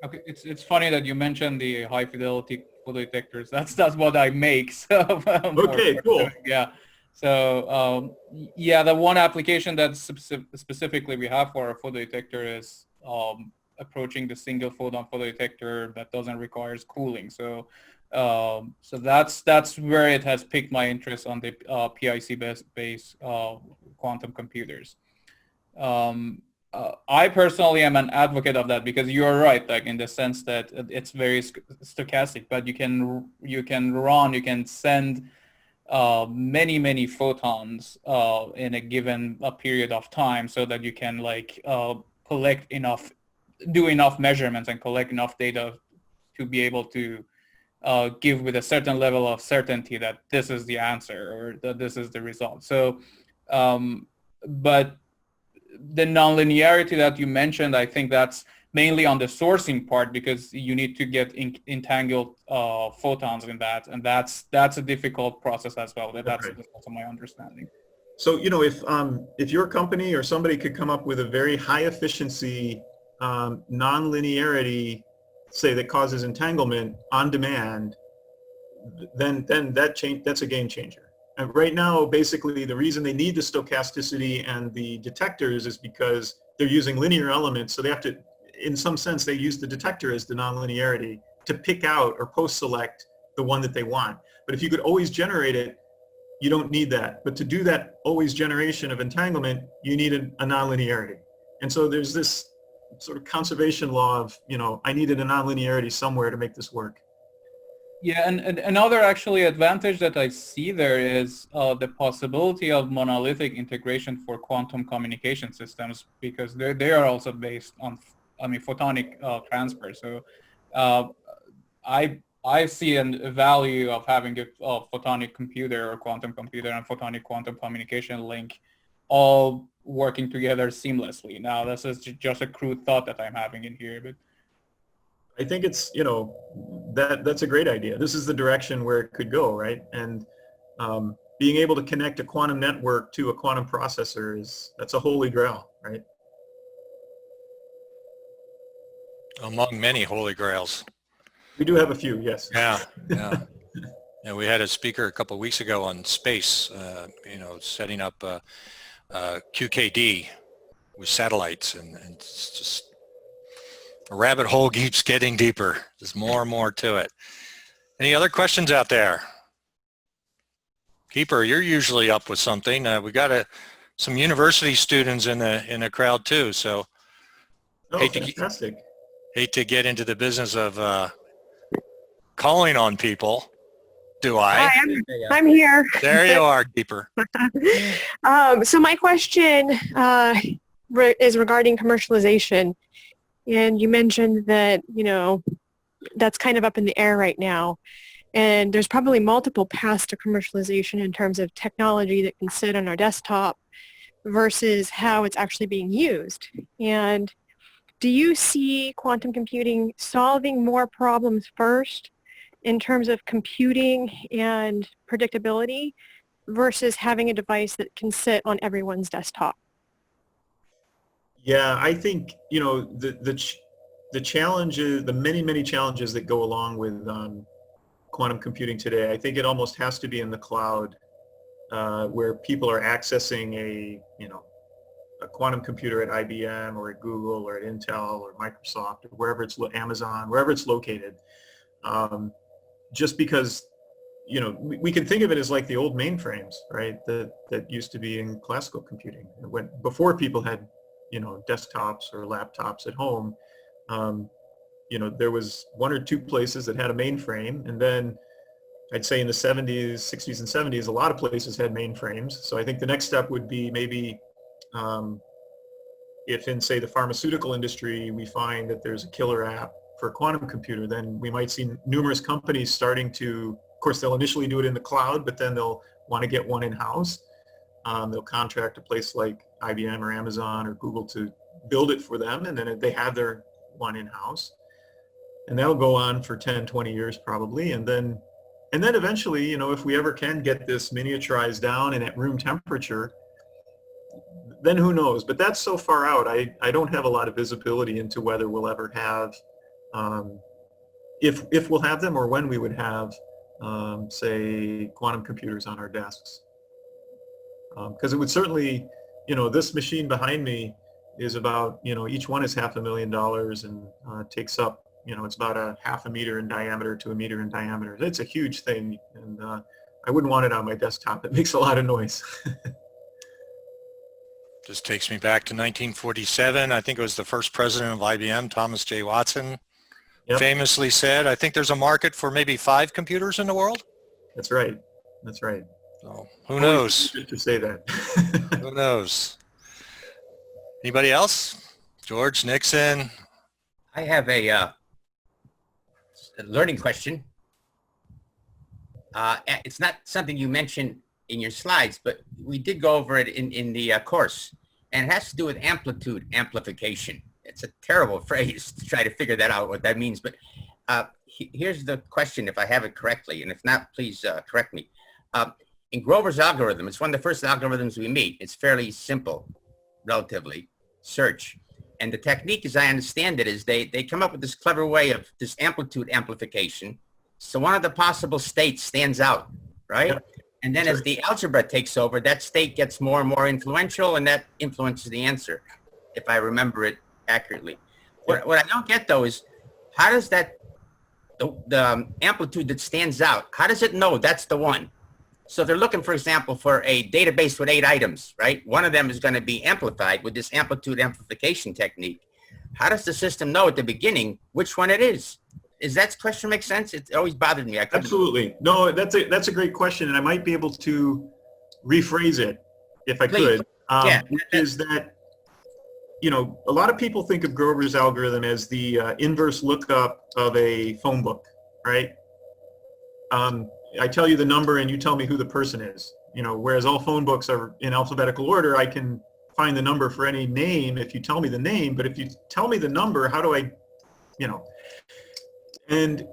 Okay, it's funny that you mentioned the high fidelity photodetectors. That's what I make. So Okay, cool. Yeah. So yeah, the one application that specifically we have for our photodetector is approaching the single photon photodetector that doesn't require cooling. So so that's where it has piqued my interest on the PIC-based quantum computers. I personally am an advocate of that, because you're right, like in the sense that it's very stochastic, but you can send many photons in a given period of time, so that you can like do enough measurements and collect enough data to be able to give with a certain level of certainty that this is the answer or that this is the result. So, but the nonlinearity that you mentioned, I think that's mainly on the sourcing part, because you need to get entangled photons in that, and that's a difficult process as well. That's also my understanding. So, you know, if your company or somebody could come up with a very high efficiency nonlinearity, say, that causes entanglement on demand, then that's a game changer. And right now, basically, the reason they need the stochasticity and the detectors is because they're using linear elements. So they have to, in some sense, they use the detector as the nonlinearity to pick out or post-select the one that they want. But if you could always generate it, you don't need that. But to do that always generation of entanglement, you need a nonlinearity. And so there's this sort of conservation law of, you know, I needed a nonlinearity somewhere to make this work. Yeah, and another actually advantage that I see there is the possibility of monolithic integration for quantum communication systems, because they are also based on, I mean, photonic transfer. So I see a value of having a photonic computer or quantum computer and photonic quantum communication link all working together seamlessly. Now, this is just a crude thought that I'm having in here, but I think it's, you know, that's a great idea. This is the direction where it could go, right? And being able to connect a quantum network to a quantum processor that's a holy grail, right? Among many holy grails. We do have a few, yes. Yeah. And we had a speaker a couple of weeks ago on space, you know, setting up QKD with satellites, and it's just a rabbit hole keeps getting deeper. There's more and more to it. Any other questions out there? Keeper, you're usually up with something. We got some university students in the crowd too. So fantastic. Hate to get into the business of calling on people. Do I? Hi, I'm here. There you are, Keeper. So my question is regarding commercialization. And you mentioned that, you know, that's kind of up in the air right now. And there's probably multiple paths to commercialization in terms of technology that can sit on our desktop versus how it's actually being used. And do you see quantum computing solving more problems first in terms of computing and predictability versus having a device that can sit on everyone's desktop? Yeah, I think, you know, the challenges, the many challenges that go along with quantum computing today, I think it almost has to be in the cloud, where people are accessing a quantum computer at IBM or at Google or at Intel or Microsoft or wherever it's Amazon, wherever it's located. Just because, you know, we can think of it as like the old mainframes, right? That used to be in classical computing. Before people had, you know, desktops or laptops at home, you know, there was one or two places that had a mainframe, and then I'd say in the 70s, 60s, and 70s, a lot of places had mainframes. So I think the next step would be maybe if in, say, the pharmaceutical industry, we find that there's a killer app for a quantum computer, then we might see numerous companies starting to, of course, they'll initially do it in the cloud, but then they'll want to get one in-house. They'll contract a place like IBM or Amazon or Google to build it for them, and then they have their one in-house. And that'll go on for 10, 20 years probably. And then eventually, you know, if we ever can get this miniaturized down and at room temperature, then who knows? But that's so far out. I don't have a lot of visibility into whether we'll ever have, if we'll have them or when we would have, say, quantum computers on our desks. Because it would certainly, you know, this machine behind me is about, you know, each one is $500,000 and takes up, you know, it's about a 0.5 meter in diameter to 1 meter in diameter. It's a huge thing, and I wouldn't want it on my desktop. It makes a lot of noise. Just takes me back to 1947. I think it was the first president of IBM, Thomas J. Watson, famously said, I think there's a market for maybe 5 computers in the world. That's right. That's right. So who knows? Good to say that. Who knows? Anybody else? George, Nixon? I have a learning question. It's not something you mentioned in your slides, but we did go over it in the course, and it has to do with amplitude amplification. It's a terrible phrase to try to figure that out, what that means, but here's the question, if I have it correctly, and if not, please correct me. In Grover's algorithm, it's one of the first algorithms we meet. It's fairly simple, relatively, search. And the technique, as I understand it, is they come up with this clever way of this amplitude amplification. So one of the possible states stands out, right? Yep. And then as the algebra takes over, that state gets more and more influential, and that influences the answer, if I remember it accurately. Yep. What I don't get, though, is how does that, the amplitude that stands out, how does it know that's the one? So they're looking, for example, for a database with 8 items, right? One of them is going to be amplified with this amplitude amplification technique. How does the system know at the beginning which one it is? Is that question make sense? It always bothered me. Absolutely. No, that's a great question, and I might be able to rephrase it if I could. Which is that, you know, a lot of people think of Grover's algorithm as the inverse lookup of a phone book, right? I tell you the number and you tell me who the person is, you know, whereas all phone books are in alphabetical order. I can find the number for any name if you tell me the name, but if you tell me the number, how do I, you know? And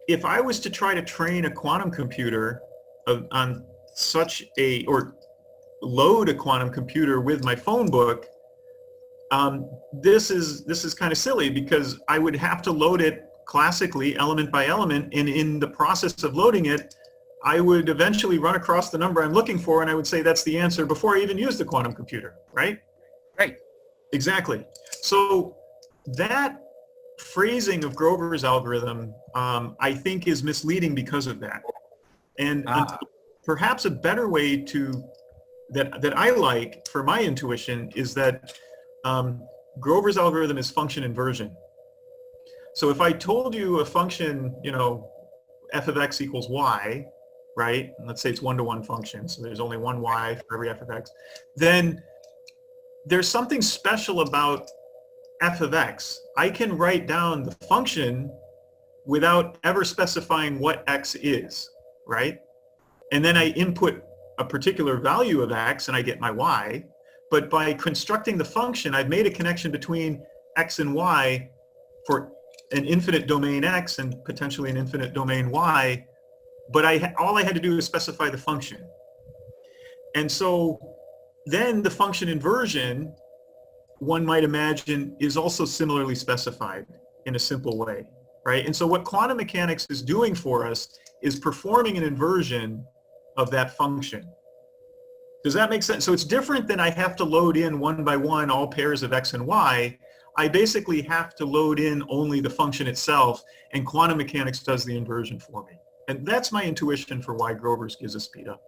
if I was to try to train a quantum computer on such a, or load a quantum computer with my phone book, this is kind of silly, because I would have to load it classically element by element, and in the process of loading it, I would eventually run across the number I'm looking for, and I would say that's the answer before I even use the quantum computer, right? Right. Exactly. So that phrasing of Grover's algorithm, I think, is misleading because of that. And perhaps a better way to, that I like for my intuition, is that Grover's algorithm is function inversion. So if I told you a function, you know, f of x equals y, right? And let's say it's one-to-one function, so there's only one y for every f of x. Then there's something special about f of x. I can write down the function without ever specifying what x is, right? And then I input a particular value of x and I get my y. But by constructing the function, I've made a connection between x and y for an infinite domain x and potentially an infinite domain y, but all I had to do is specify the function. And so then the function inversion, one might imagine, is also similarly specified in a simple way, right? And so what quantum mechanics is doing for us is performing an inversion of that function. Does that make sense? So it's different than I have to load in one by one all pairs of x and y. I basically have to load in only the function itself, and quantum mechanics does the inversion for me. And that's my intuition for why Grover's gives a speed up.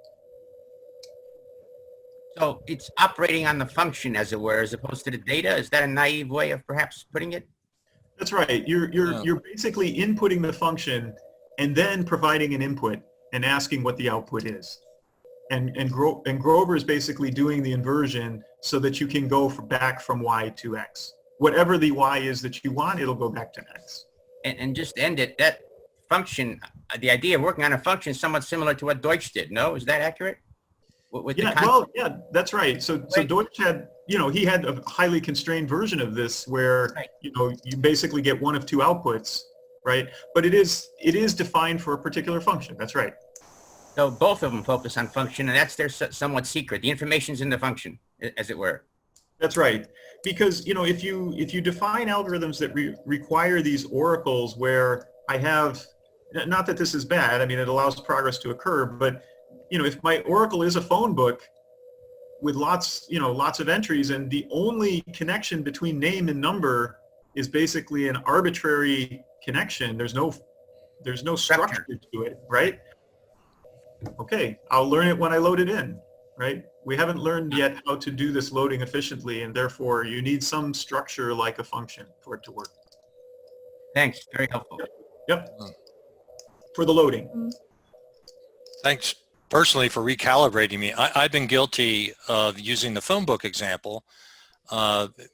So it's operating on the function, as it were, as opposed to the data. Is that a naive way of perhaps putting it? That's right. You're basically inputting the function, and then providing an input and asking what the output is. And Grover is basically doing the inversion so that you can go back from Y to X. Whatever the Y is that you want, it'll go back to X. And just to end it, that function, the idea of working on a function is somewhat similar to what Deutsch did, no? Is that accurate? With yeah, well, yeah, that's right. So Deutsch had, he had a highly constrained version of this where, right, you basically get one of two outputs, right? But it is defined for a particular function. That's right. So both of them focus on function, and that's their somewhat secret. The information's in the function, as it were. That's right. Because, if you define algorithms that require these oracles where I have, not that this is bad, I mean, it allows progress to occur, but, if my oracle is a phone book with lots of entries, and the only connection between name and number is basically an arbitrary connection, there's no structure to it, right? Okay, I'll learn it when I load it in, right? We haven't learned yet how to do this loading efficiently, and therefore you need some structure like a function for it to work. Thanks, very helpful. Yep, for the loading. Thanks personally for recalibrating me. I've been guilty of using the phone book example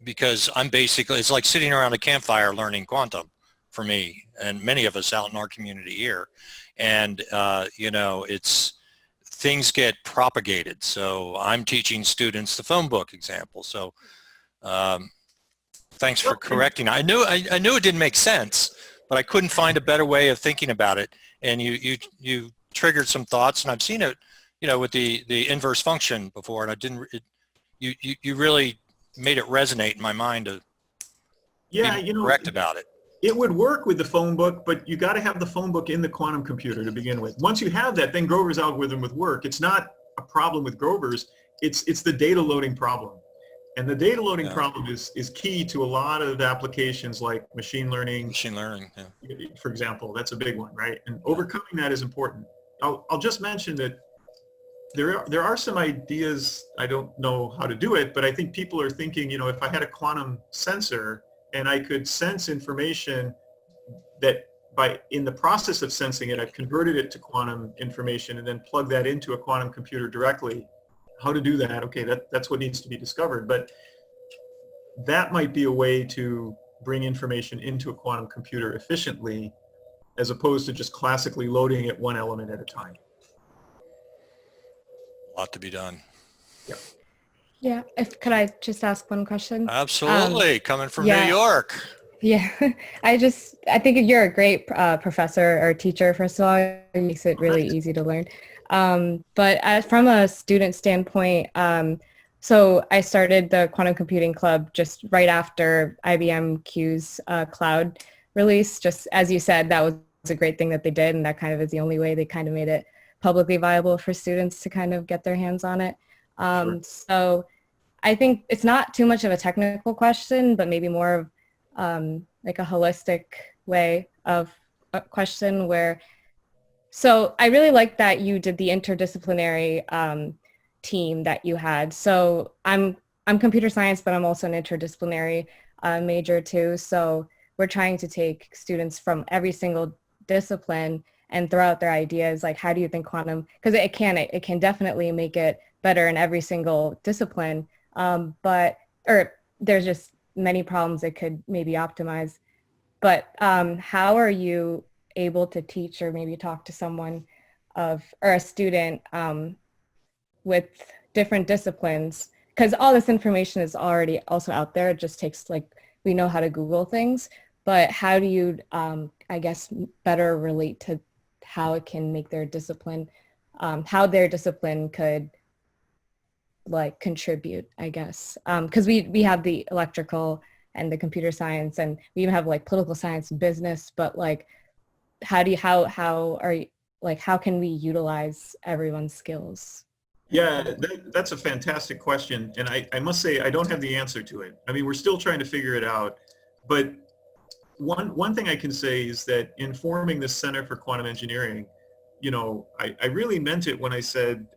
because I'm basically, it's like sitting around a campfire learning quantum for me and many of us out in our community here. And, it's, things get propagated. So I'm teaching students the phone book example. So thanks for correcting. I knew it didn't make sense, but I couldn't find a better way of thinking about it. And you triggered some thoughts, and I've seen it, with the inverse function before, and I didn't, you really made it resonate in my mind to be correct about it. It would work with the phone book, but you got to have the phone book in the quantum computer to begin with. Once you have that, then Grover's algorithm would work. It's not a problem with Grover's, it's the data loading problem. And the data loading problem is key to a lot of applications like machine learning. Machine learning, for example, that's a big one, right? And overcoming that is important. I'll just mention that there are some ideas, I don't know how to do it, but I think people are thinking, if I had a quantum sensor and I could sense information that in the process of sensing it, I've converted it to quantum information and then plug that into a quantum computer directly. How to do that? Okay, that's what needs to be discovered. But that might be a way to bring information into a quantum computer efficiently, as opposed to just classically loading it one element at a time. A lot to be done. Yep. Yeah, could I just ask one question? Absolutely, coming from New York. Yeah, I think you're a great professor or teacher, first of all. It makes it really easy to learn. But from a student standpoint, so I started the Quantum Computing Club just right after IBM Q's cloud release. Just as you said, that was a great thing that they did, and that kind of is the only way they kind of made it publicly viable for students to kind of get their hands on it. Sure. So I think it's not too much of a technical question, but maybe more of like a holistic way of a question where, so I really like that you did the interdisciplinary team that you had. So I'm computer science, but I'm also an interdisciplinary major too. So we're trying to take students from every single discipline and throw out their ideas, like how do you think quantum, because it can definitely make it better in every single discipline, but there's just many problems it could maybe optimize. But how are you able to teach or maybe talk to someone or a student with different disciplines? Because all this information is already also out there. It just takes, like, we know how to Google things, but how do you, I guess, better relate to how it can make their discipline, how their discipline could like contribute, I guess, because we have the electrical and the computer science, and we even have like political science and business, but like how can we utilize everyone's skills? Yeah, that's a fantastic question, and I must say I don't have the answer to it. I mean, we're still trying to figure it out, but one thing I can say is that in forming the Center for Quantum Engineering, I really meant it when I said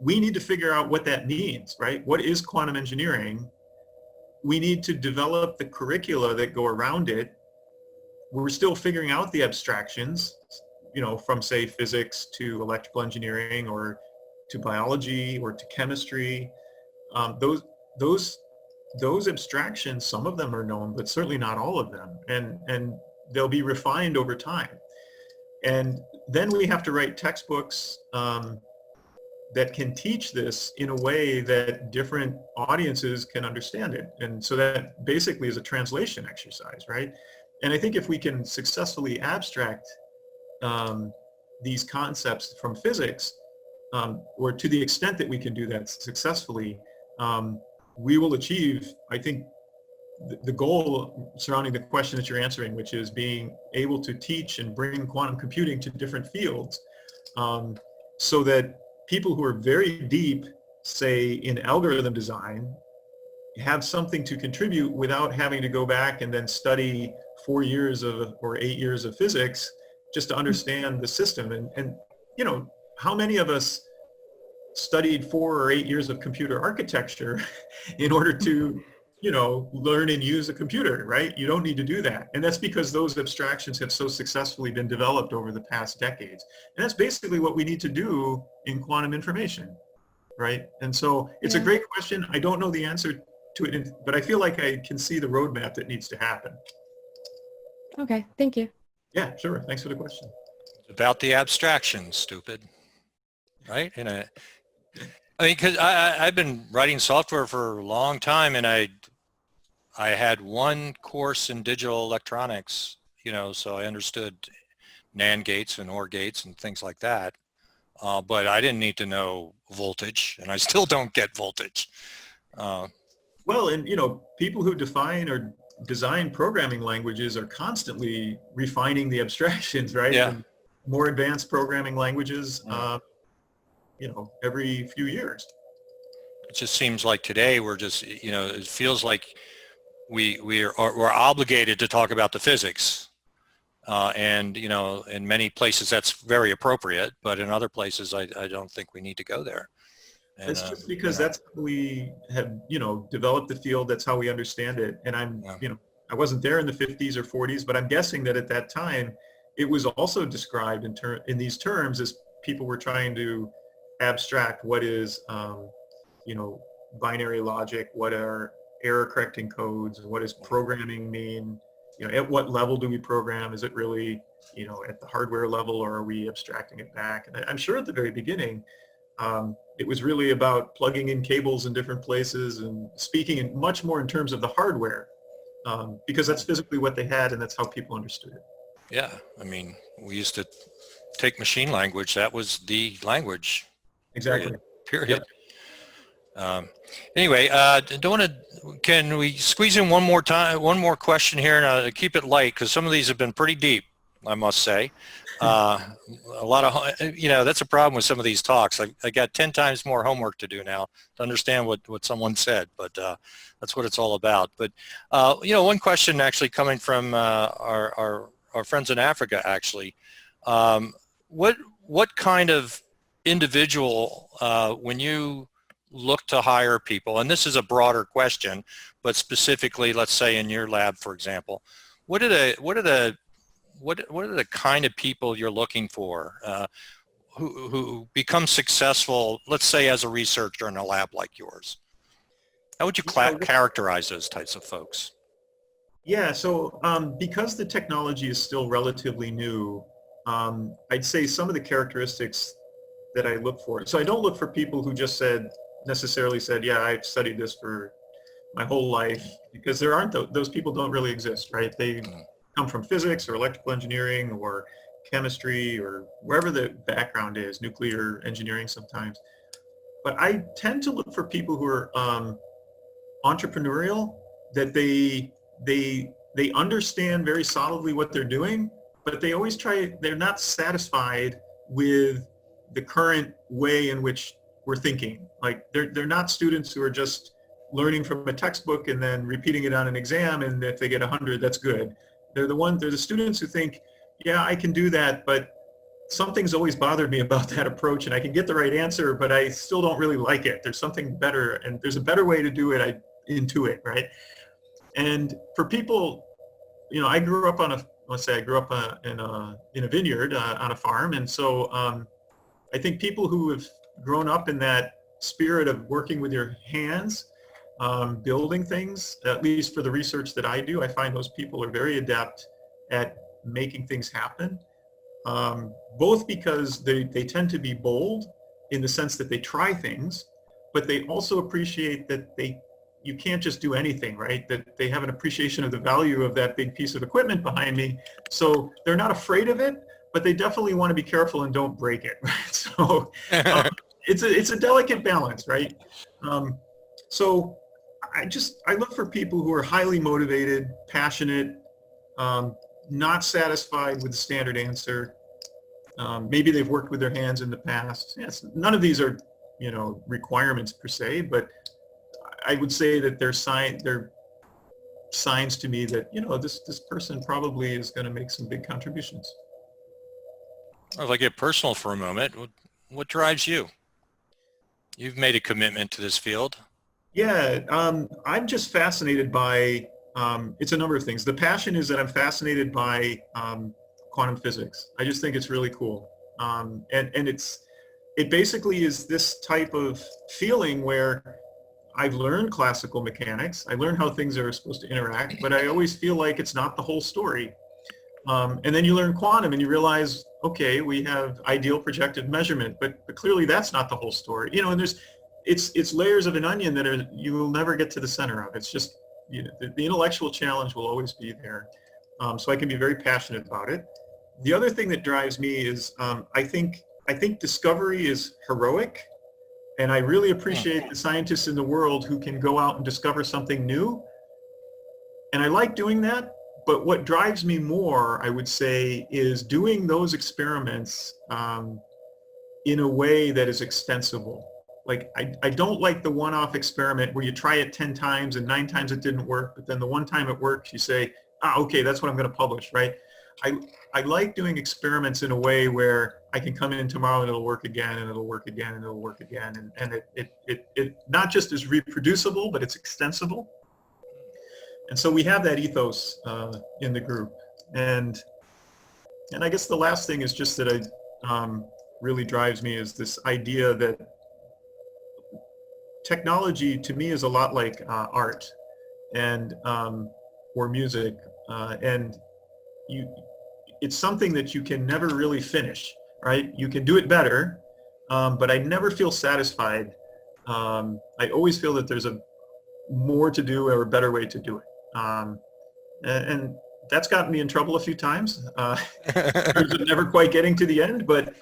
we need to figure out what that means, right? What is quantum engineering? We need to develop the curricula that go around it. we're still figuring out the abstractions, from say physics to electrical engineering or to biology or to chemistry. Those abstractions, some of them are known, but certainly not all of them, and they'll be refined over time. And then we have to write textbooks that can teach this in a way that different audiences can understand it. And so that basically is a translation exercise, right? And I think if we can successfully abstract these concepts from physics, or to the extent that we can do that successfully, we will achieve, I think, the goal surrounding the question that you're answering, which is being able to teach and bring quantum computing to different fields, so that people who are very deep, say, in algorithm design, have something to contribute without having to go back and then study 4 years or 8 years of physics just to understand the system. And how many of us studied 4 or 8 years of computer architecture in order to learn and use a computer, right? You don't need to do that. And that's because those abstractions have so successfully been developed over the past decades. And that's basically what we need to do in quantum information, right? And so it's a great question. I don't know the answer to it, but I feel like I can see the roadmap that needs to happen. Okay, thank you. Yeah, sure. Thanks for the question. It's about the abstraction, stupid, right? Because I've been writing software for a long time, and I had one course in digital electronics, so I understood NAND gates and OR gates and things like that. But I didn't need to know voltage, and I still don't get voltage. Well, and people who define or design programming languages are constantly refining the abstractions, right? Yeah. And more advanced programming languages, every few years. It just seems like today we're just, it feels like we're obligated to talk about the physics. And, in many places that's very appropriate, but in other places I don't think we need to go there. And, it's just because that's how we have, developed the field. That's how we understand it. And I wasn't there in the 50s or 40s, but I'm guessing that at that time it was also described in these terms as people were trying to abstract what is, binary logic, what are error correcting codes, and what does programming mean? At what level do we program? Is it really, at the hardware level, or are we abstracting it back? And I'm sure at the very beginning, it was really about plugging in cables in different places and speaking much more in terms of the hardware, because that's physically what they had and that's how people understood it. Yeah, we used to take machine language. That was the language. Exactly. Period. Yep. Anyway, can we squeeze in one more question here, and keep it light, because some of these have been pretty deep, I must say. A lot of, that's a problem with some of these talks. I got 10 times more homework to do now to understand what someone said, but that's what it's all about. But, one question actually coming from our friends in Africa, actually. What kind of individual, when you look to hire people, and this is a broader question, but specifically, let's say in your lab, for example, what are the kind of people you're looking for who become successful, let's say as a researcher in a lab like yours? How would you characterize those types of folks? Yeah, so because the technology is still relatively new, I'd say some of the characteristics that I look for. So I don't look for people who just necessarily said, yeah, I've studied this for my whole life, because there aren't those people don't really exist, right? They come from physics or electrical engineering or chemistry or wherever the background is, nuclear engineering sometimes. But I tend to look for people who are entrepreneurial, that they understand very solidly what they're doing, but they're not satisfied with the current way in which we're thinking. Like they're not students who are just learning from a textbook and then repeating it on an exam, and if they get 100, that's good. They're the students who think, yeah, I can do that, but something's always bothered me about that approach, and I can get the right answer, but I still don't really like it. There's something better, and there's a better way to do it. I intuit, right? And for people, I grew up on let's say I grew up in a vineyard on a farm, and so I think people who have grown up in that spirit of working with your hands, building things, at least for the research that I do, I find those people are very adept at making things happen, both because they tend to be bold in the sense that they try things, but they also appreciate that you can't just do anything, right? That they have an appreciation of the value of that big piece of equipment behind me. So they're not afraid of it, but they definitely want to be careful and don't break it, right? So it's a delicate balance, right? So I look for people who are highly motivated, passionate, not satisfied with the standard answer. Maybe they've worked with their hands in the past. Yes, none of these are, requirements per se, but I would say that they're signs to me that, this person probably is going to make some big contributions. If I get personal for a moment, what drives you? You've made a commitment to this field. Yeah, I'm just fascinated by, it's a number of things. The passion is that I'm fascinated by quantum physics. I just think it's really cool. And it basically is this type of feeling where I've learned classical mechanics. I learned how things are supposed to interact, but I always feel like it's not the whole story. And then you learn quantum and you realize, okay, we have ideal projective measurement, but clearly that's not the whole story. And it's layers of an onion that you will never get to the center of. It's just, the intellectual challenge will always be there. So I can be very passionate about it. The other thing that drives me is I think discovery is heroic. And I really appreciate the scientists in the world who can go out and discover something new. And I like doing that. But what drives me more, I would say, is doing those experiments in a way that is extensible. Like, I don't like the one-off experiment where you try it 10 times and 9 times it didn't work, but then the one time it works, you say, okay, that's what I'm going to publish, right? I like doing experiments in a way where I can come in tomorrow and it'll work again and it'll work again and it'll work again. And it not just is reproducible, but it's extensible. And so we have that ethos in the group. And I guess the last thing is just that really drives me is this idea that technology to me is a lot like art and or music, and it's something that you can never really finish, right? You can do it better, but I never feel satisfied. I always feel that there's a more to do or a better way to do it. And that's gotten me in trouble a few times. In terms of never quite getting to the end, but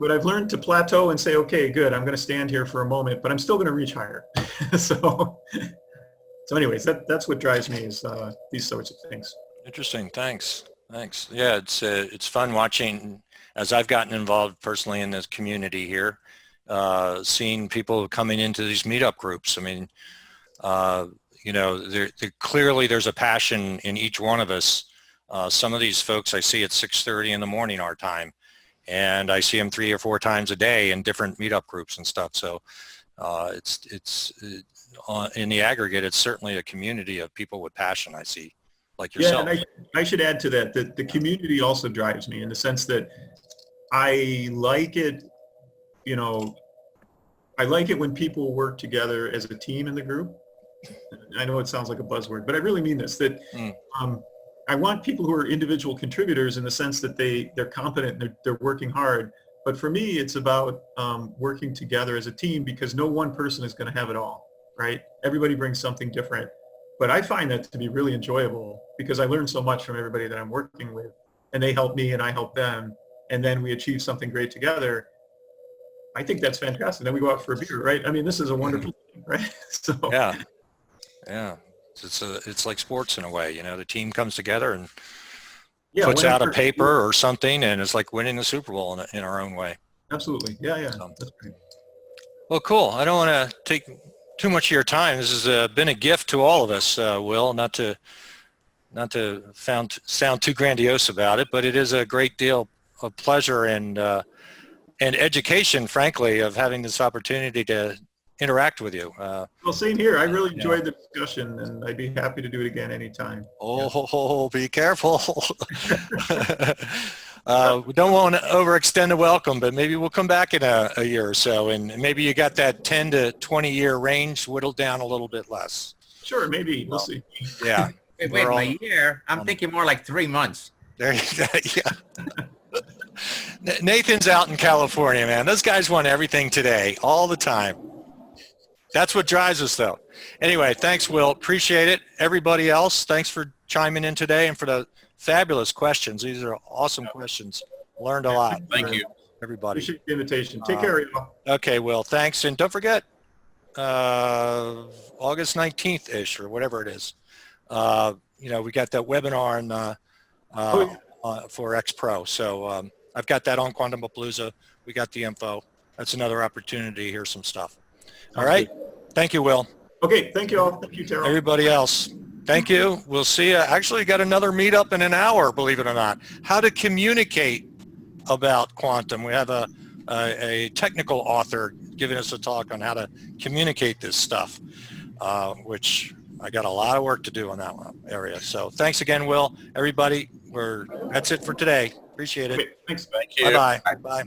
I've learned to plateau and say, okay, good, I'm going to stand here for a moment, but I'm still going to reach higher. So anyways, that's what drives me is these sorts of things. Interesting. Thanks. Yeah, it's fun watching as I've gotten involved personally in this community here, seeing people coming into these meetup groups. I mean, clearly there's a passion in each one of us. Some of these folks I see at 6:30 in the morning our time, and I see them 3 or 4 times a day in different meetup groups and stuff. So in the aggregate, it's certainly a community of people with passion I see, like yourself. Yeah, and I should add to that the community also drives me in the sense that I like it, I like it when people work together as a team in the group. I know it sounds like a buzzword, but I really mean this, that I want people who are individual contributors in the sense that they're competent and they're working hard. But for me, it's about working together as a team because no one person is going to have it all, right? Everybody brings something different. But I find that to be really enjoyable because I learn so much from everybody that I'm working with, and they help me and I help them, and then we achieve something great together. I think that's fantastic. Then we go out for a beer, right? I mean, this is a wonderful thing, right? So yeah. It's like sports in a way, the team comes together and puts out a paper or something, and it's like winning the Super Bowl in our own way. Absolutely. Yeah. That's great. Well, cool. I don't want to take too much of your time. This has been a gift to all of us, Will, not to sound too grandiose about it, but it is a great deal of pleasure and education, frankly, of having this opportunity to interact with you. Well, same here. I really enjoyed the discussion, and I'd be happy to do it again anytime. Oh, be careful. We don't want to overextend the welcome, but maybe we'll come back in a year or so, and maybe you got that 10 to 20 year range whittled down a little bit less. Sure, maybe. We'll see. Yeah. Wait, my year? I'm thinking more like 3 months. There you go. Yeah. Nathan's out in California, man. Those guys want everything today, all the time. That's what drives us, though. Anyway, thanks, Will. Appreciate it. Everybody else, thanks for chiming in today and for the fabulous questions. These are awesome questions. Learned a lot. Thank you, everybody. Appreciate the invitation. Take care, y'all. Okay, Will. Thanks, and don't forget August 19th-ish or whatever it is. You know, we got that webinar on for X Pro. So I've got that on Quantumpalooza. We got the info. That's another opportunity to hear some stuff. All right. Thank you, Will. Okay. Thank you all. Thank you, Terrell. Everybody else. Thank you. We'll see you. Actually got another meetup in an hour, believe it or not. How to communicate about quantum. We have a technical author giving us a talk on how to communicate this stuff, which I got a lot of work to do on that area. So thanks again, Will. Everybody, that's it for today. Appreciate it. Okay, thanks. thank you. Bye-bye. Bye.